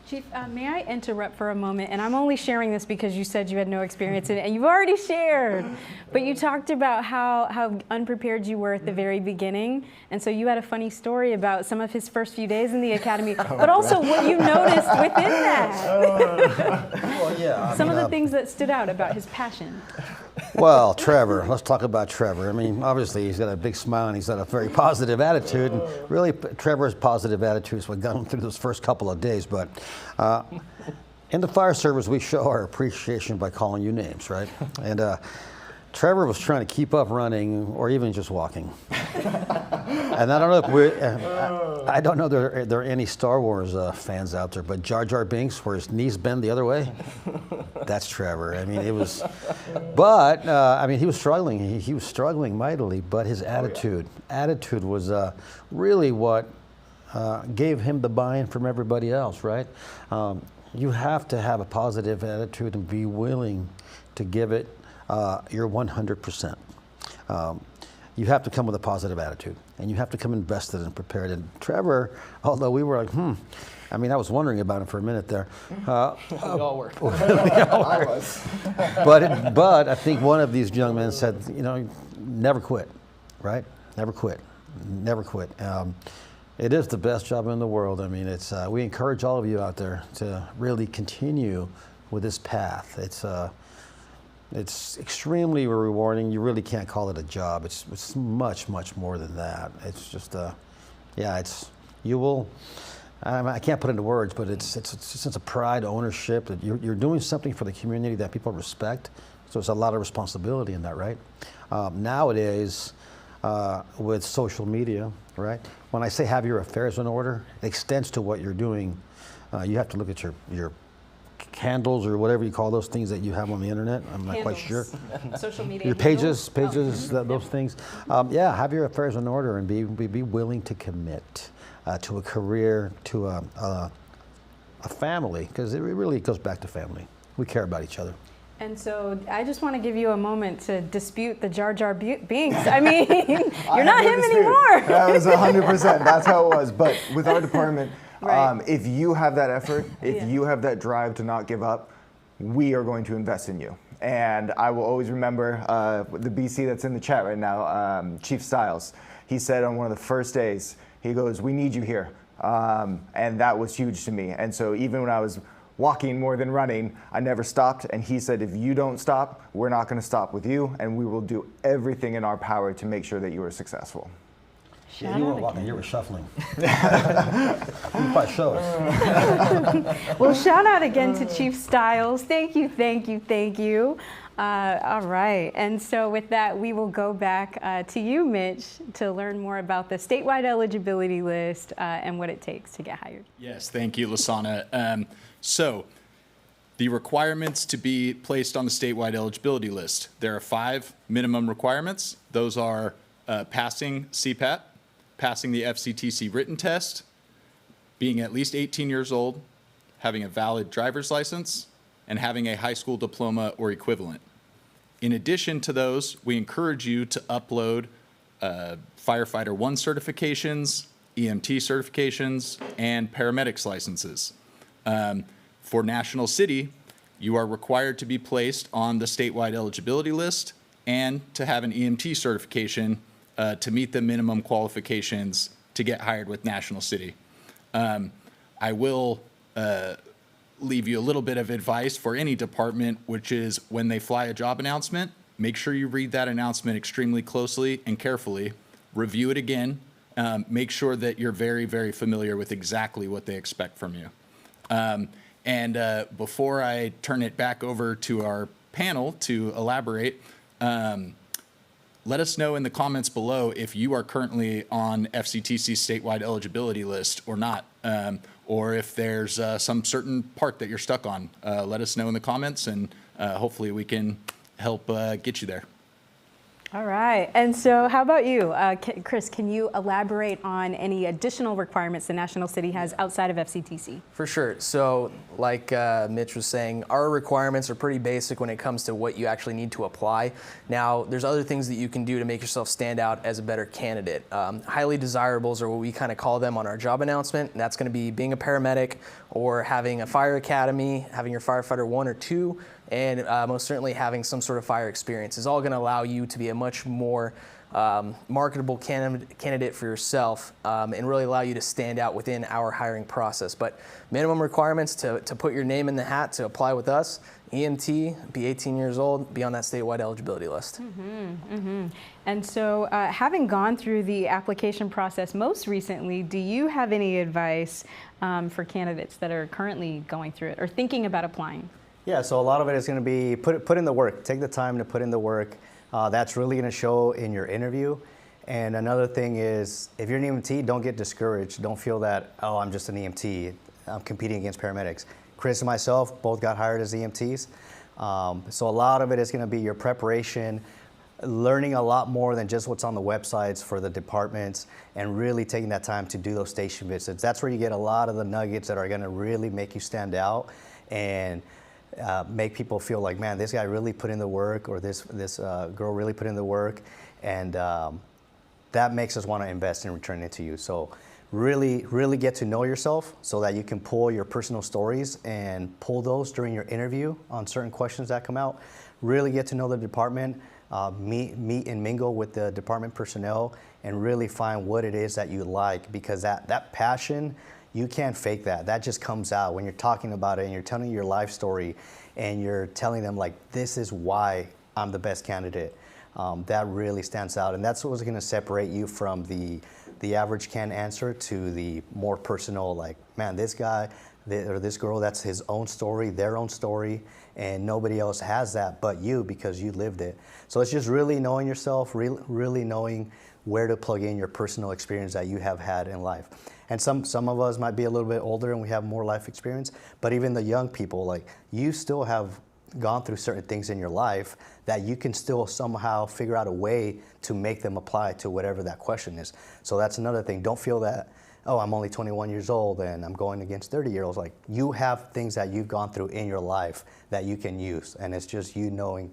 Speaker 1: Chief, may I interrupt for a moment? And I'm only sharing this because you said you had no experience in it, and you've already shared. But you talked about how unprepared you were at the very beginning, and so you had a funny story about some of his first few days in the academy, but also what you noticed within that.
Speaker 5: Well, yeah.
Speaker 1: Some of the things that stood out about his passion.
Speaker 5: Well, Trevor, let's talk about Trevor. I mean, obviously he's got a big smile and he's got a very positive attitude. And really, Trevor's positive attitude is what got him through those first couple of days. But in the fire service, we show our appreciation by calling you names, right? And Trevor was trying to keep up running or even just walking. And I don't know if I don't know there are any Star Wars fans out there, but Jar Jar Binks, where his knees bend the other way, that's Trevor. I mean, it was, but I mean, he was struggling. He was struggling mightily, but his attitude was really what gave him the buy-in from everybody else, right? You have to have a positive attitude and be willing to give it your 100%. You have to come with a positive attitude, and you have to come invested and prepared. And Trevor, although we were like, I mean, I was wondering about him for a minute there.
Speaker 4: We all were.
Speaker 5: I was. But I think one of these young men said, you know, never quit, right? Never quit, never quit. It is the best job in the world. I mean, it's we encourage all of you out there to really continue with this path. It's extremely rewarding. You really can't call it a job. It's much, much more than that. It's just, you will, I can't put it into words, but it's a sense of pride, ownership, that you're doing something for the community that people respect. So it's a lot of responsibility in that, right? Nowadays, with social media, right? When I say have your affairs in order, it extends to what you're doing. You have to look at your handles or whatever you call those things that you have on the internet. I'm not quite sure.
Speaker 1: Social media.
Speaker 5: Your pages, those things. Yeah, have your affairs in order and be willing to commit to a career, to a family, because it really goes back to family. We care about each other.
Speaker 1: And so I just want to give you a moment to dispute the Jar Jar Binks. I mean, you're not him anymore.
Speaker 2: That was 100%. That's how it was. But with our department,
Speaker 1: Right.
Speaker 2: if you have that effort, if you have that drive to not give up, we are going to invest in you. And I will always remember the BC that's in the chat right now, Chief Styles. He said on one of the first days, he goes, "We need you here." And that was huge to me. And so even when I was walking more than running, I never stopped. And he said, if you don't stop, we're not going to stop with you. And we will do everything in our power to make sure that you are successful.
Speaker 5: Yeah, you weren't walking, you were shuffling. You probably show us.
Speaker 1: Well, shout out again to Chief Styles. Thank you, thank you, thank you. All right, and so with that, we will go back to you, Mitch, to learn more about the statewide eligibility list and what it takes to get hired.
Speaker 3: Yes, thank you, Lasana. So the requirements to be placed on the statewide eligibility list, there are 5 minimum requirements. Those are passing CPAT, passing the FCTC written test, being at least 18 years old, having a valid driver's license, and having a high school diploma or equivalent. In addition to those, we encourage you to upload Firefighter 1 certifications, EMT certifications, and paramedics licenses. For National City, you are required to be placed on the statewide eligibility list and to have an EMT certification to meet the minimum qualifications to get hired with National City. I will leave you a little bit of advice for any department, which is when they fly a job announcement, make sure you read that announcement extremely closely and carefully, review it again, make sure that you're very, very familiar with exactly what they expect from you. And before I turn it back over to our panel to elaborate, let us know in the comments below if you are currently on FCTC's statewide eligibility list or not, or if there's some certain part that you're stuck on. Let us know in the comments, and hopefully we can help get you there.
Speaker 1: All right. And so how about you? Chris, can you elaborate on any additional requirements the National City has outside of FCTC?
Speaker 4: For sure. So like Mitch was saying, our requirements are pretty basic when it comes to what you actually need to apply. Now, there's other things that you can do to make yourself stand out as a better candidate. Highly desirables are what we kind of call them on our job announcement, and that's going to be being a paramedic or having a fire academy, having your firefighter 1 or 2, and most certainly having some sort of fire experience is all going to allow you to be a much more marketable candidate for yourself and really allow you to stand out within our hiring process. But minimum requirements to put your name in the hat to apply with us: EMT, be 18 years old, be on that statewide eligibility list.
Speaker 1: And so having gone through the application process most recently, do you have any advice for candidates that are currently going through it or thinking about applying?
Speaker 6: Yeah, so a lot of it is going to be put in the work. Take the time to put in the work. That's really going to show in your interview. And another thing is, if you're an EMT, don't get discouraged. Don't feel that, oh, I'm just an EMT. I'm competing against paramedics. Chris and myself both got hired as EMTs. So a lot of it is going to be your preparation, learning a lot more than just what's on the websites for the departments, and really taking that time to do those station visits. That's where you get a lot of the nuggets that are going to really make you stand out and make people feel like, man, this guy really put in the work, or this girl really put in the work, and that makes us want to invest in returning it to you. So really get to know yourself so that you can pull your personal stories and pull those during your interview on certain questions that come out. Really get to know the department, meet and mingle with the department personnel, and really find what it is that you like, because that passion, you can't fake that. That just comes out when you're talking about it and you're telling your life story and you're telling them, like, this is why I'm the best candidate. That really stands out, and that's what's going to separate you from the average canned answer to the more personal, like, man, this guy or this girl, that's his own story, their own story, and nobody else has that but you, because you lived it. So it's just really knowing yourself, really knowing where to plug in your personal experience that you have had in life. And some of us might be a little bit older and we have more life experience, but even the young people, like, you still have gone through certain things in your life that you can still somehow figure out a way to make them apply to whatever that question is. So that's another thing. Don't feel that, oh, I'm only 21 years old and I'm going against 30-year-olds. Like, you have things that you've gone through in your life that you can use, and it's just you knowing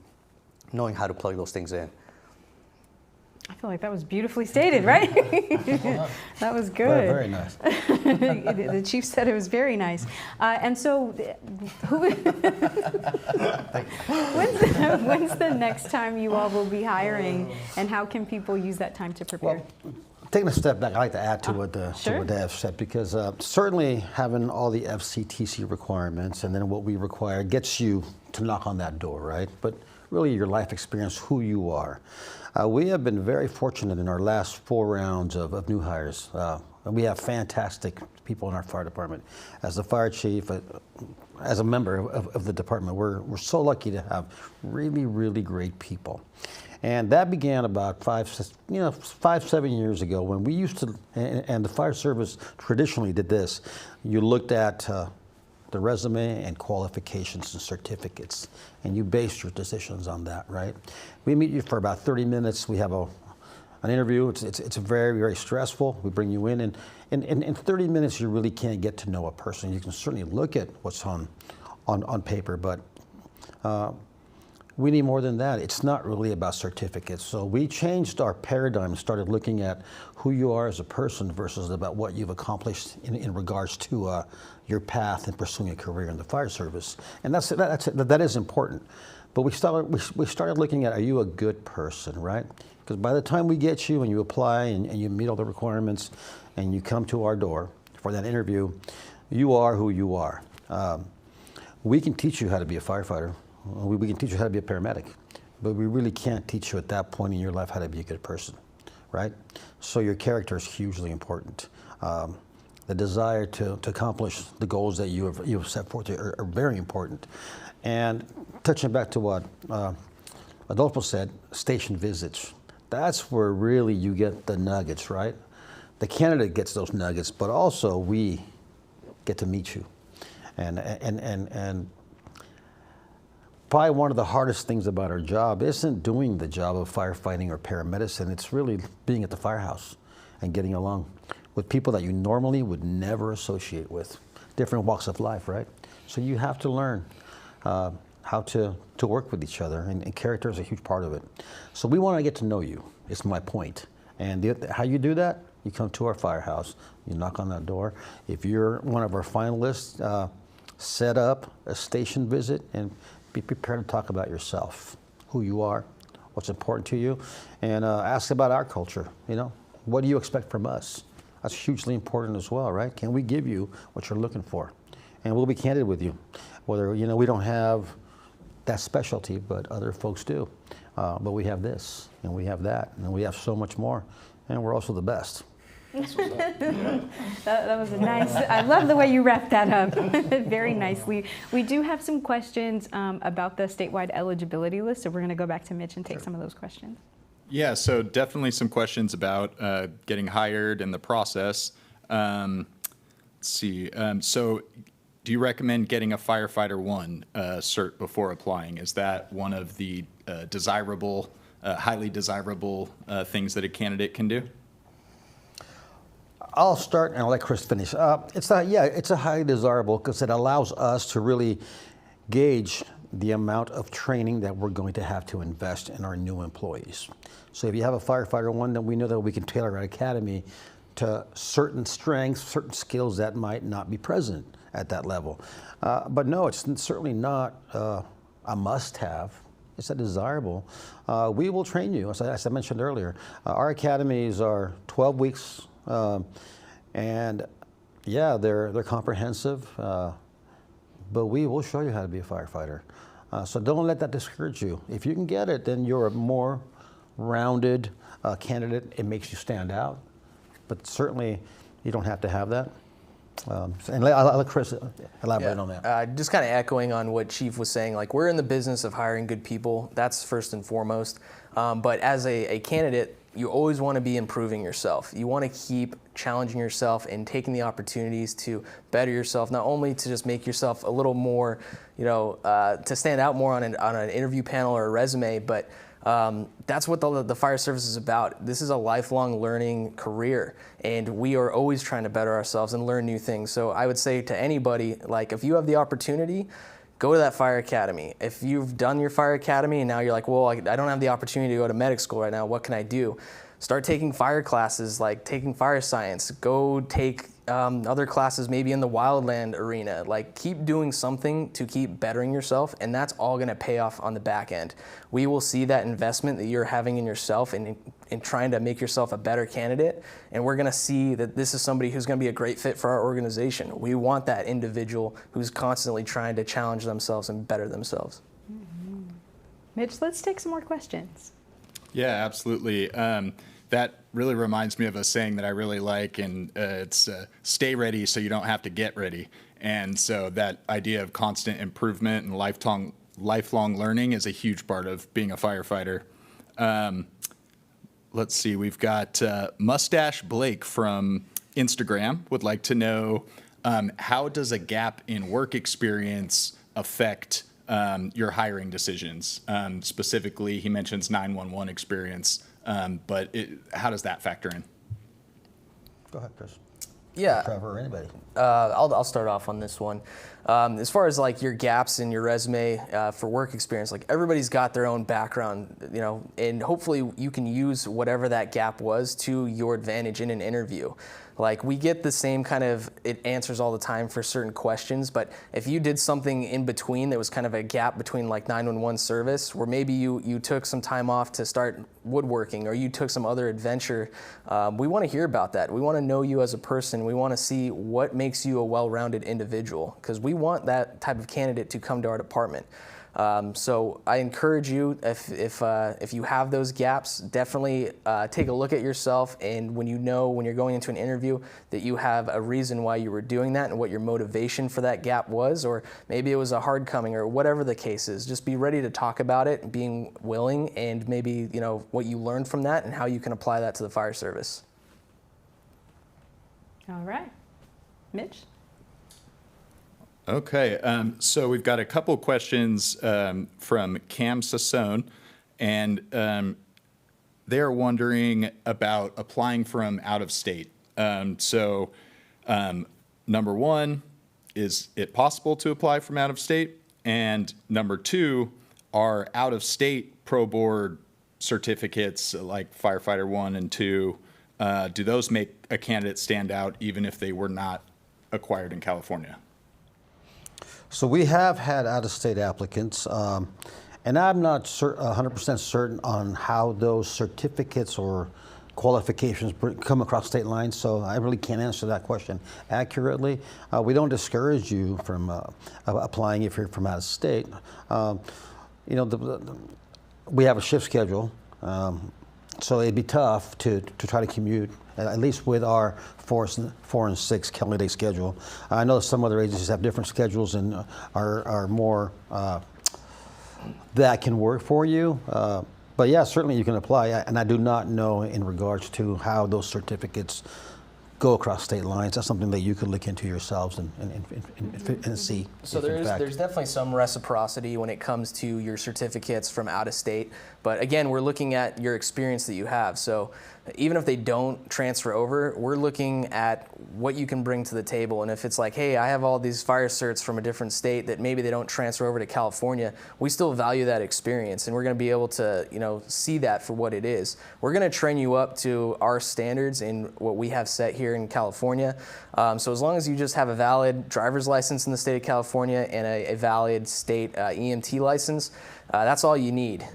Speaker 6: how to plug those things in.
Speaker 1: I feel like that was beautifully stated, right? That was good.
Speaker 5: Very nice.
Speaker 1: The chief said it was very nice. And so, when's the next time you all will be hiring, and how can people use that time to prepare?
Speaker 5: Well, taking a step back, I'd like to add to what Dev said, because certainly having all the FCTC requirements and then what we require gets you to knock on that door, right? But really your life experience, who you are. We have been very fortunate in our last 4 rounds of new hires. We have fantastic people in our fire department. As the fire chief, as a member of the department, we're so lucky to have really great people. And that began about 5-7 years ago, when we used to, and the fire service traditionally did this. You looked at the resume and qualifications and certificates, and you base your decisions on that, right? We meet you for about 30 minutes. We have an interview. It's very stressful. We bring you in, and in 30 minutes you really can't get to know a person. You can certainly look at what's on paper, but we need more than that. It's not really about certificates. So we changed our paradigm and started looking at who you are as a person versus about what you've accomplished in regards to your path in pursuing a career in the fire service. And that is important. But we started looking at, are you a good person, right? Because by the time we get you and you apply and you meet all the requirements and you come to our door for that interview, you are who you are. We can teach you how to be a firefighter. We can teach you how to be a paramedic, but we really can't teach you at that point in your life how to be a good person, right? So your character is hugely important. The desire to accomplish the goals that you have set forth are very important. And touching back to what Adolfo said, station visits. That's where really you get the nuggets, right? The candidate gets those nuggets, but also we get to meet you. And probably one of the hardest things about our job isn't doing the job of firefighting or paramedicine. It's really being at the firehouse and getting along with people that you normally would never associate with. Different walks of life, right? So you have to learn how to work with each other, and character is a huge part of it. So we want to get to know you, is my point. And how you do that, you come to our firehouse, you knock on that door. If you're one of our finalists, set up a station visit and be prepared to talk about yourself, who you are, what's important to you, and ask about our culture. You know, what do you expect from us? That's hugely important as well, right? Can we give you what you're looking for? And we'll be candid with you. Whether, you know, we don't have that specialty, but other folks do. But we have this, and we have that, and we have so much more. And we're also the best.
Speaker 1: That was a nice, I love the way you wrapped that up very nicely. We do have some questions about the statewide eligibility list, so we're going to go back to Mitch and take some of those questions.
Speaker 3: Yeah, so definitely some questions about getting hired and the process. Let's see. So do you recommend getting a Firefighter 1 cert before applying? Is that one of the desirable, highly desirable things that a candidate can do?
Speaker 5: I'll start and I'll let Chris finish. It's a highly desirable because it allows us to really gauge the amount of training that we're going to have to invest in our new employees. So if you have a Firefighter 1, then we know that we can tailor our academy to certain strengths, certain skills that might not be present at that level. But no, it's certainly not a must-have. It's a desirable. We will train you, as I mentioned earlier. Our academies are 12 weeks, and yeah, they're comprehensive, but we will show you how to be a firefighter. So don't let that discourage you. If you can get it, then you're a more rounded candidate. It makes you stand out, but certainly you don't have to have that. And I'll let Chris elaborate on that.
Speaker 4: Just kind of echoing on what Chief was saying, like we're in the business of hiring good people. That's first and foremost. But as a candidate, you always want to be improving yourself. You want to keep challenging yourself and taking the opportunities to better yourself, not only to just make yourself a little more, to stand out more on an interview panel or a resume, but that's what the fire service is about. This is a lifelong learning career, and we are always trying to better ourselves and learn new things. So I would say to anybody, like if you have the opportunity, go to that fire academy. If you've done your fire academy and now you're like, well, I don't have the opportunity to go to medic school right now, what can I do? Start taking fire classes, like taking fire science. Go take other classes maybe in the wildland arena. Like keep doing something to keep bettering yourself, and that's all going to pay off on the back end. We will see that investment that you're having in yourself and in trying to make yourself a better candidate, and we're going to see that this is somebody who's going to be a great fit for our organization. We want that individual who's constantly trying to challenge themselves and better themselves.
Speaker 1: Mm-hmm. Mitch, let's take some more questions.
Speaker 3: Yeah, absolutely. That really reminds me of a saying that I really like, and it's stay ready so you don't have to get ready. And so that idea of constant improvement and lifelong learning is a huge part of being a firefighter. Let's see, we've got Mustache Blake from Instagram would like to know, how does a gap in work experience affect your hiring decisions? Specifically, he mentions 911 experience, but how does that factor in?
Speaker 5: Go ahead, Chris.
Speaker 4: Yeah.
Speaker 5: Trevor or anybody.
Speaker 4: I'll start off on this one. As far as like your gaps in your resume for work experience, like everybody's got their own background, and hopefully you can use whatever that gap was to your advantage in an interview. Like we get the same kind of answers all the time for certain questions, but if you did something in between that was kind of a gap between like 911 service, where maybe you took some time off to start woodworking or you took some other adventure, we want to hear about that. We want to know you as a person. We want to see what makes you a well-rounded individual, because we want that type of candidate to come to our department. So I encourage you, if you have those gaps, definitely take a look at yourself, and when you're going into an interview that you have a reason why you were doing that and what your motivation for that gap was, or maybe it was a hard coming or whatever the case is, just be ready to talk about it, being willing, and maybe what you learned from that and how you can apply that to the fire service.
Speaker 1: All right. Mitch?
Speaker 3: Okay, so we've got a couple questions from Cam Sassone, and they're wondering about applying from out of state. Number one, is it possible to apply from out of state? And number two, are out of state pro board certificates like Firefighter 1 and 2, do those make a candidate stand out even if they were not acquired in California?
Speaker 5: So we have had out-of-state applicants, and I'm not 100% certain on how those certificates or qualifications come across state lines, so I really can't answer that question accurately. We don't discourage you from applying if you're from out of state. We have a shift schedule, so it'd be tough to try to commute, at least with our 4 and 6 calendar day schedule. I know some other agencies have different schedules and are more that can work for you. But yeah, certainly you can apply, and I do not know in regards to how those certificates go across state lines. That's something that you could look into yourselves and see.
Speaker 4: So there's definitely some reciprocity when it comes to your certificates from out of state. But again, we're looking at your experience that you have. So even if they don't transfer over, we're looking at what you can bring to the table. And if it's like, hey, I have all these fire certs from a different state that maybe they don't transfer over to California, we still value that experience, and we're going to be able to, see that for what it is. We're going to train you up to our standards in what we have set here in California. So as long as you just have a valid driver's license in the state of California and a valid state EMT license, that's all you need.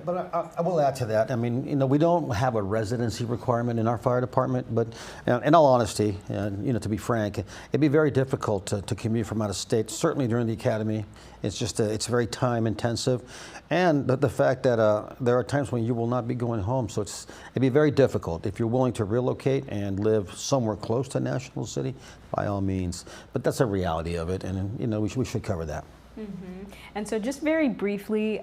Speaker 5: But I will add to that. I mean, we don't have a residency requirement in our fire department, but in all honesty, to be frank, it'd be very difficult to commute from out of state, certainly during the academy. It's just, it's very time intensive. And the fact that there are times when you will not be going home, so it'd be very difficult. If you're willing to relocate and live somewhere close to National City, by all means. But that's a reality of it, and we should cover that.
Speaker 1: Mm-hmm. And so just very briefly,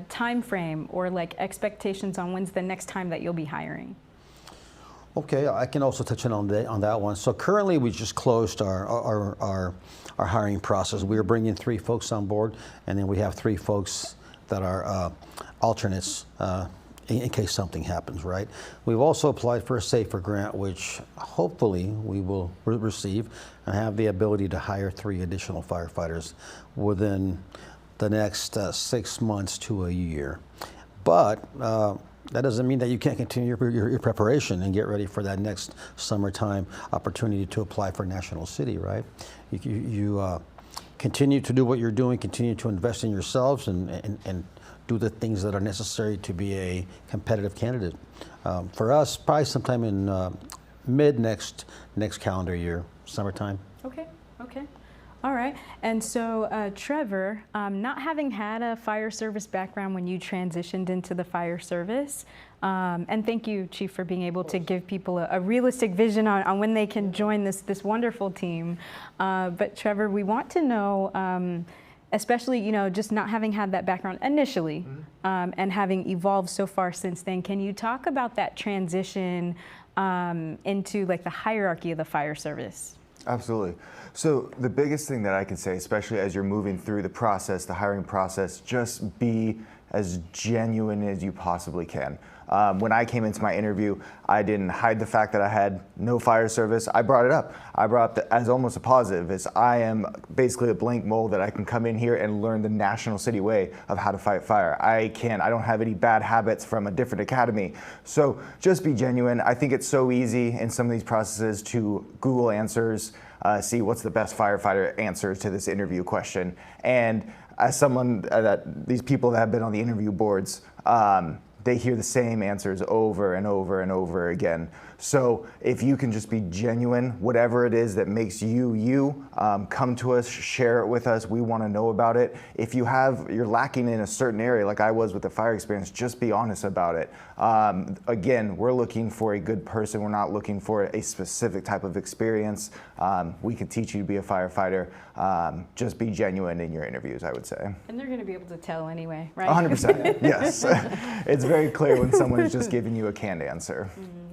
Speaker 1: time frame or like expectations on when's the next time that you'll be hiring?
Speaker 5: Okay, I can also touch on that one. So currently we just closed our hiring process. We are bringing 3 folks on board, and then we have 3 folks that are alternates in case something happens, right? We've also applied for a SAFER grant, which hopefully we will receive and have the ability to hire 3 additional firefighters within the next 6 months to a year. But that doesn't mean that you can't continue your preparation and get ready for that next summertime opportunity to apply for National City, right? You continue to do what you're doing, continue to invest in yourselves and do the things that are necessary to be a competitive candidate. For us, probably sometime in mid next calendar year, summertime.
Speaker 1: Okay. All right. And so, Trevor, not having had a fire service background when you transitioned into the fire service, and thank you, Chief, for being able to give people a realistic vision on when they can join this wonderful team. But Trevor, we want to know, especially, just not having had that background initially, and having evolved so far since then, can you talk about that transition into like the hierarchy of the fire service?
Speaker 2: Absolutely. So the biggest thing that I can say, especially as you're moving through the process, the hiring process, just be as genuine as you possibly can. When I came into my interview, I didn't hide the fact that I had no fire service. I brought it up. I brought it as almost a positive. I am basically a blank mold that I can come in here and learn the National City way of how to fight fire. I don't have any bad habits from a different academy. So just be genuine. I think it's so easy in some of these processes to Google answers, see what's the best firefighter answer to this interview question. And as someone these people that have been on the interview boards, they hear the same answers over and over and over again. So if you can just be genuine, whatever it is that makes you, come to us, share it with us. We want to know about it. If you're lacking in a certain area, like I was with the fire experience, just be honest about it. Again, we're looking for a good person. We're not looking for a specific type of experience. We can teach you to be a firefighter. Just be genuine in your interviews, I would say.
Speaker 1: And they're going to be able to tell anyway, right?
Speaker 2: 100%, yes. It's very clear when someone is just giving you a canned answer.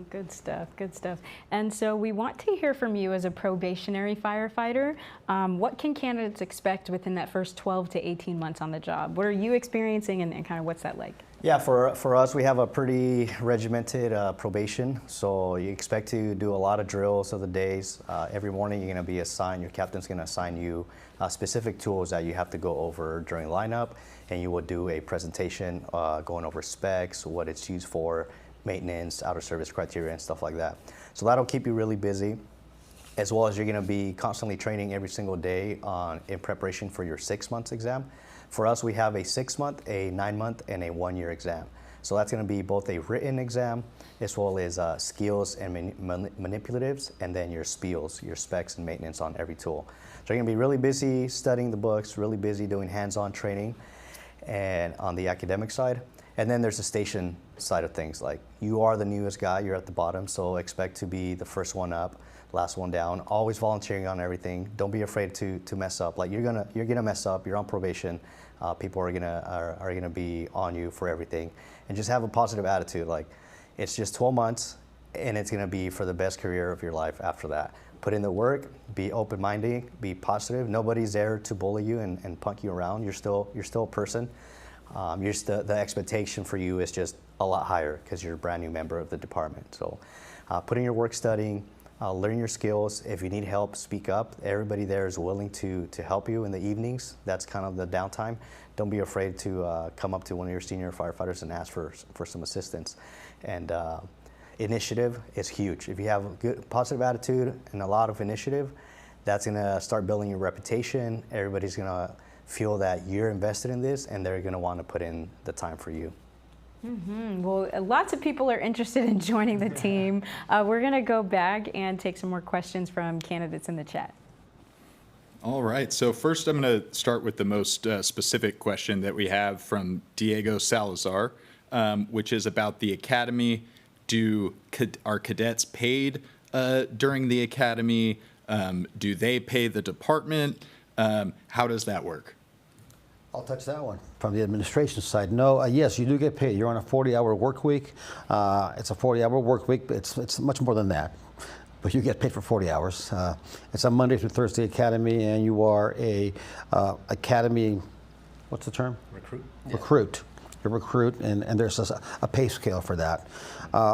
Speaker 1: good stuff, good stuff. And so we want to hear from you as a probationary firefighter. What can candidates expect within that first 12 to 18 months on the job? What are you experiencing and kind of what's that like?
Speaker 6: Yeah, for us, we have a pretty regimented probation. So you expect to do a lot of drills of the days. Every morning you're going to be assigned, your captain's going to assign you specific tools that you have to go over during lineup. And you will do a presentation going over specs, what it's used for, maintenance, out of service criteria, and stuff like that. So that'll keep you really busy, as well as you're going to be constantly training every single day in preparation for your 6 months exam. For us, we have a 6 month, a 9 month, and a 1 year exam. So that's going to be both a written exam as well as skills and manipulatives, and then your spiels, your specs and maintenance on every tool. So you're going to be really busy studying the books, really busy doing hands-on training, and on the academic side. And then there's the station side of things. Like, you are the newest guy, you're at the bottom, so expect to be the first one up, last one down, always volunteering on everything. Don't be afraid to mess up. Like, you're gonna mess up, you're on probation. People are gonna be on you for everything. And just have a positive attitude. Like, it's just 12 months and it's gonna be for the best career of your life after that. Put in the work, be open-minded, be positive. Nobody's there to bully you and punk you around. You're still a person. The expectation for you is just a lot higher because you're a brand new member of the department. So put in your work studying, learn your skills. If you need help, speak up. Everybody there is willing to help you in the evenings. That's kind of the downtime. Don't be afraid to come up to one of your senior firefighters and ask for some assistance. And initiative is huge. If you have a good positive attitude and a lot of initiative, that's gonna start building your reputation. Everybody's gonna feel that you're invested in this and they're gonna wanna put in the time for you.
Speaker 1: Mm-hmm. Well, lots of people are interested in joining the team. We're gonna go back and take some more questions from candidates in the chat.
Speaker 3: All right, so first I'm gonna start with the most specific question that we have from Diego Salazar, which is about the academy. Are cadets paid during the academy? Do they pay the department? How does that work?
Speaker 5: I'll touch that one. From the administration side, no, yes, you do get paid. You're on a 40-hour work week. It's a 40-hour work week, but it's much more than that. But you get paid for 40 hours. It's a Monday through Thursday academy, and you are a academy, what's the term?
Speaker 6: Recruit.
Speaker 5: Yeah. Recruit. You're a recruit, and there's a pay scale for that.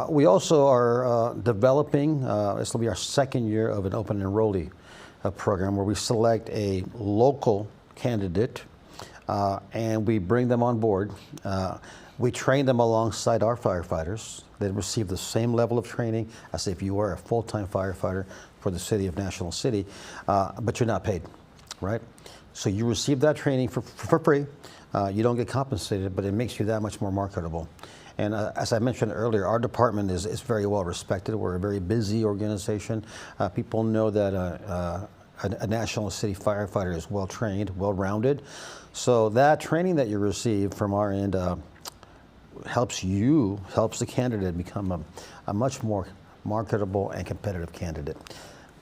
Speaker 5: We also are developing, this will be our second year of an open enrollee program where we select a local candidate and we bring them on board. We train them alongside our firefighters. They receive the same level of training as if you were a full-time firefighter for the city of National City, but you're not paid, right? So you receive that training for free. You don't get compensated, but it makes you that much more marketable. And as I mentioned earlier, our department is very well respected. We're a very busy organization. People know that a National City firefighter is well trained, well rounded. So that training that you receive from our end helps the candidate become a much more marketable and competitive candidate.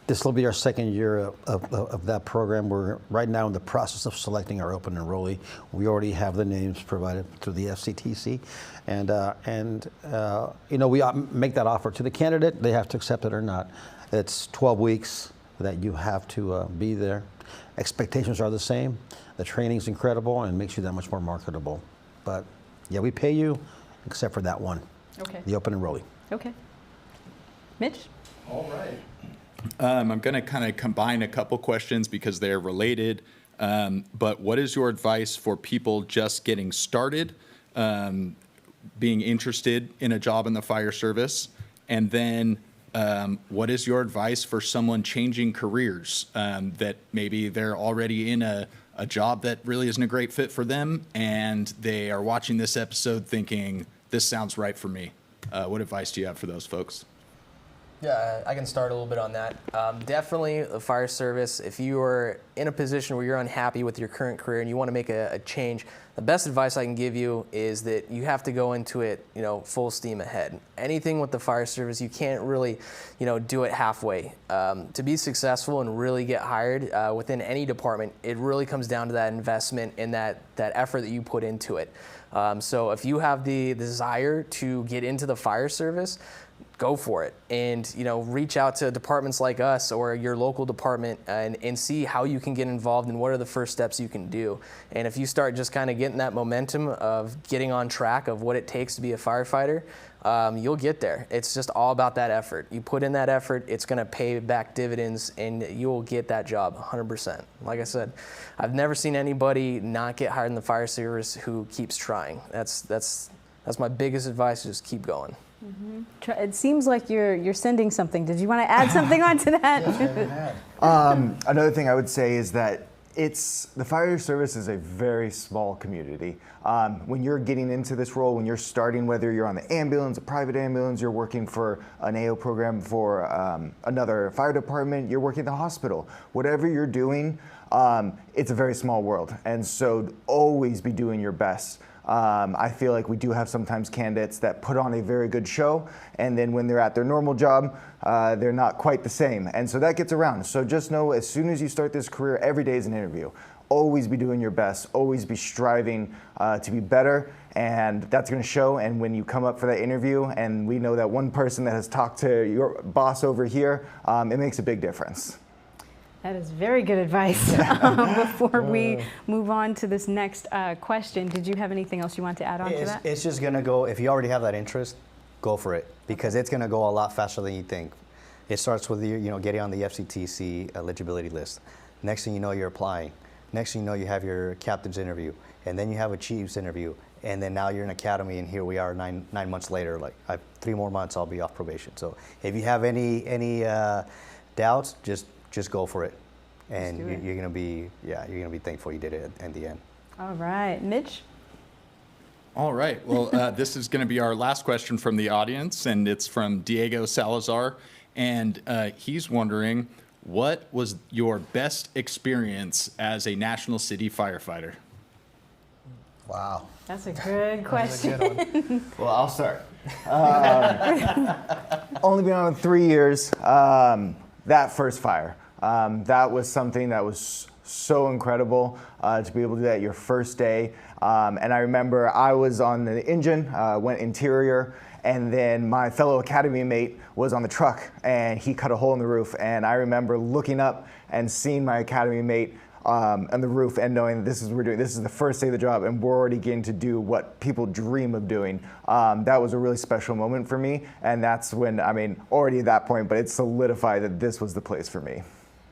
Speaker 5: This will be our second year of that program. We're right now in the process of selecting our open enrollee. We already have the names provided through the FCTC, and we make that offer to the candidate. They have to accept it or not. It's 12 weeks that you have to be there. Expectations are the same. The training's incredible and makes you that much more marketable. But yeah, we pay you, except for that one.
Speaker 1: Okay.
Speaker 5: The open enrollee.
Speaker 1: Okay. Mitch?
Speaker 3: All right. I'm going to kind of combine a couple questions because they're related. But what is your advice for people just getting started, being interested in a job in the fire service? And then what is your advice for someone changing careers, that maybe they're already in a job that really isn't a great fit for them and they are watching this episode thinking, this sounds right for me? What advice do you have for those folks?
Speaker 4: Yeah, I can start a little bit on that. Definitely the fire service, if you are in a position where you're unhappy with your current career and you want to make a change, the best advice I can give you is that you have to go into it, full steam ahead. Anything with the fire service, you can't really, do it halfway. To be successful and really get hired within any department, it really comes down to that investment and that effort that you put into it. So if you have the desire to get into the fire service, go for it, and reach out to departments like us or your local department and see how you can get involved and what are the first steps you can do. And if you start just kind of getting that momentum of getting on track of what it takes to be a firefighter, you'll get there. It's just all about that effort. You put in that effort, it's going to pay back dividends, and you'll get that job 100%. Like I said, I've never seen anybody not get hired in the fire service who keeps trying. That's my biggest advice, just keep going.
Speaker 1: Mm-hmm. It seems like you're sending something. Did you want to add something onto that?
Speaker 2: Another thing I would say is that the fire service is a very small community. When you're getting into this role, when you're starting, whether you're on the ambulance, a private ambulance, you're working for an AO program for another fire department, you're working at the hospital, whatever you're doing, it's a very small world. And so always be doing your best. I feel like we do have sometimes candidates that put on a very good show, and then when they're at their normal job, they're not quite the same. And so that gets around. So just know, as soon as you start this career, every day is an interview. Always be doing your best, always be striving to be better, and that's going to show. And when you come up for that interview, and we know that one person that has talked to your boss over here, it makes a big difference.
Speaker 1: That is very good advice. Before we move on to this next question, did you have anything else you want to add on to that?
Speaker 6: It's just going to go, if you already have that interest, go for it, because it's going to go a lot faster than you think. It starts with you getting on the FCTC eligibility list. Next thing you know, you're applying. Next thing you know, you have your captain's interview, and then you have a chief's interview, and then now you're in academy, and here we are 9 months later. Like 3 more months, I'll be off probation. So if you have any doubts, just go for it, and you're gonna be thankful you did it at the end.
Speaker 1: All right, Mitch.
Speaker 3: All right. Well, this is going to be our last question from the audience, and it's from Diego Salazar, and he's wondering, what was your best experience as a National City firefighter?
Speaker 5: Wow.
Speaker 1: That's a good question.
Speaker 4: That's a good one.
Speaker 2: Well, I'll start. Only been on 3 years. That first fire, that was something that was so incredible to be able to do that your first day. And I remember I was on the engine, went interior, and then my fellow academy mate was on the truck, and he cut a hole in the roof. And I remember looking up and seeing my academy mate on the roof and knowing this is what we're doing. This is the first day of the job, and we're already getting to do what people dream of doing. That was a really special moment for me, and that's when, already at that point, but it solidified that this was the place for me.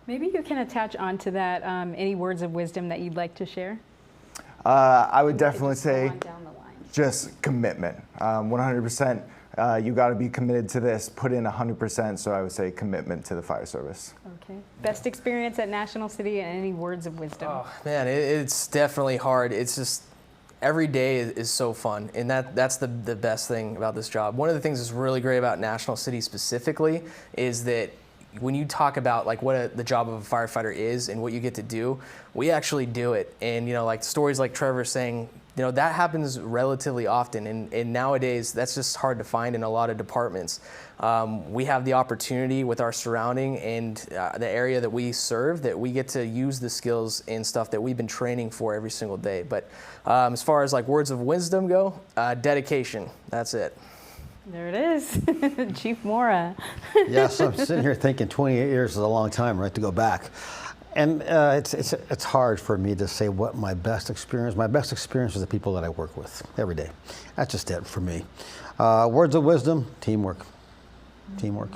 Speaker 1: Maybe you can attach onto that any words of wisdom that you'd like to share?
Speaker 2: I would definitely say
Speaker 1: Down the line.
Speaker 2: just commitment. 100%. You got to be committed to this, put in 100%, so I would say commitment to the fire service.
Speaker 1: Okay. Best experience at National City and any words of wisdom?
Speaker 4: Oh, man, it's definitely hard. It's just every day is so fun, and that's the best thing about this job. One of the things that's really great about National City specifically is that when you talk about like what the job of a firefighter is and what you get to do, we actually do it. And like stories like Trevor saying, that happens relatively often, and nowadays that's just hard to find in a lot of departments. We have the opportunity with our surrounding and the area that we serve that we get to use the skills and stuff that we've been training for every single day. But as far as like words of wisdom go, dedication, that's it.
Speaker 1: There it is. Chief Mora.
Speaker 5: Yes, I'm sitting here thinking 28 years is a long time, right, to go back. And it's hard for me to say what my best experience is the people that I work with every day. That's just it for me. Words of wisdom, teamwork. Teamwork.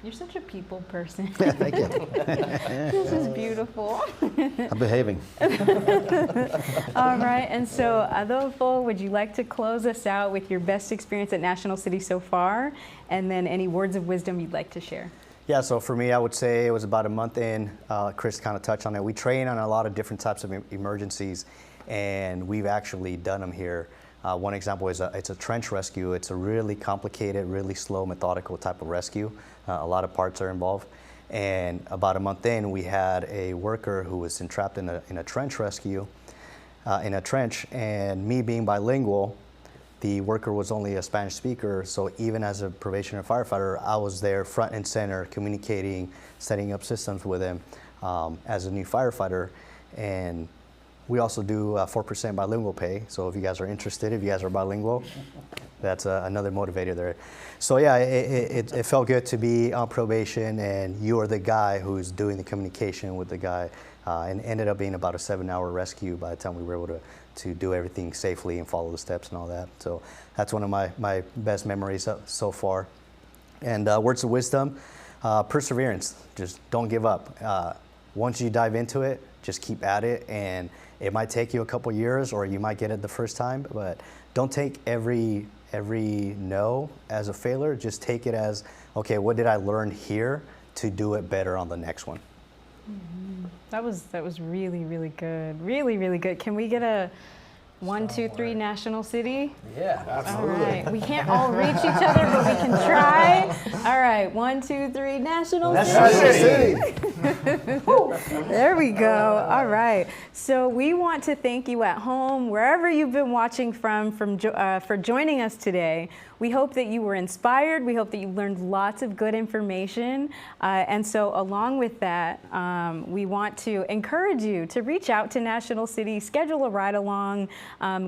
Speaker 1: You're such a people person.
Speaker 5: Thank you.
Speaker 1: This is beautiful.
Speaker 5: I'm behaving.
Speaker 1: All right, and so Adolfo, would you like to close us out with your best experience at National City so far, and then any words of wisdom you'd like to share?
Speaker 6: Yeah, so for me, I would say it was about a month in. Chris kind of touched on it. We train on a lot of different types of emergencies, and we've actually done them here. One example is it's a trench rescue. It's a really complicated, really slow, methodical type of rescue. A lot of parts are involved. And about a month in, we had a worker who was entrapped in a trench rescue, in a trench, and me being bilingual, the worker was only a Spanish speaker, so even as a probationary firefighter, I was there front and center communicating, setting up systems with him as a new firefighter. And we also do 4% bilingual pay, so if you guys are interested, if you guys are bilingual, that's another motivator there. So yeah, it felt good to be on probation, and you are the guy who's doing the communication with the guy, and ended up being about a 7-hour rescue by the time we were able to do everything safely and follow the steps and all that. So that's one of my best memories so far. And words of wisdom, perseverance, just don't give up. Once you dive into it, just keep at it, and it might take you a couple years, or you might get it the first time, but don't take every no as a failure. Just take it as, okay, what did I learn here to do it better on the next one?
Speaker 1: Mm-hmm. That was really, really good. Really, really good. Can we get a 1, 2, 3 national city?
Speaker 4: Yeah, absolutely.
Speaker 1: All right. We can't all reach each other, but we can try. All right. 1, 2, 3 national city. There we go. All right. So we want to thank you at home, wherever you've been watching from for joining us today. We hope that you were inspired. We hope that you learned lots of good information. And so along with that, we want to encourage you to reach out to National City, schedule a ride along,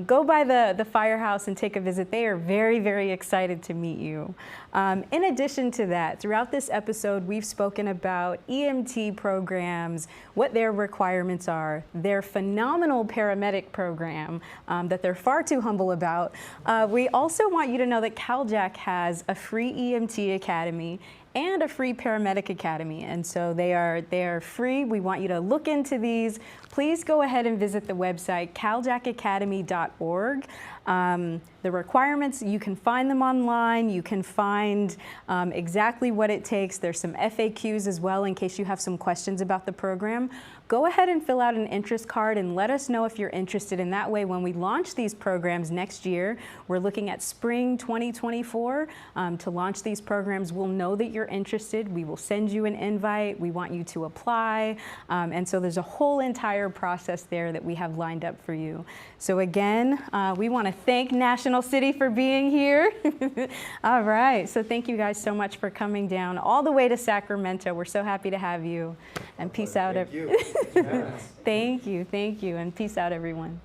Speaker 1: go by the firehouse and take a visit. They are very, very excited to meet you. In addition to that, throughout this episode, we've spoken about EMT programs, what their requirements are, their phenomenal paramedic program that they're far too humble about. We also want you to know that CalJack has a free EMT academy and a free paramedic academy, and so they are free. We want you to look into these. Please go ahead and visit the website caljackacademy.org. The requirements, you can find them online. You can find exactly what it takes. There's some FAQs as well in case you have some questions about the program. Go ahead and fill out an interest card and let us know if you're interested. In that way, when we launch these programs next year, we're looking at spring 2024 to launch these programs. We'll know that you're interested. We will send you an invite. We want you to apply. And so there's a whole entire process there that we have lined up for you. So again, we want to thank National City for being here. All right. So thank you guys so much for coming down all the way to Sacramento. We're so happy to have you. And peace out.
Speaker 2: Thank you.
Speaker 1: Thank you. Thank you. And peace out, everyone.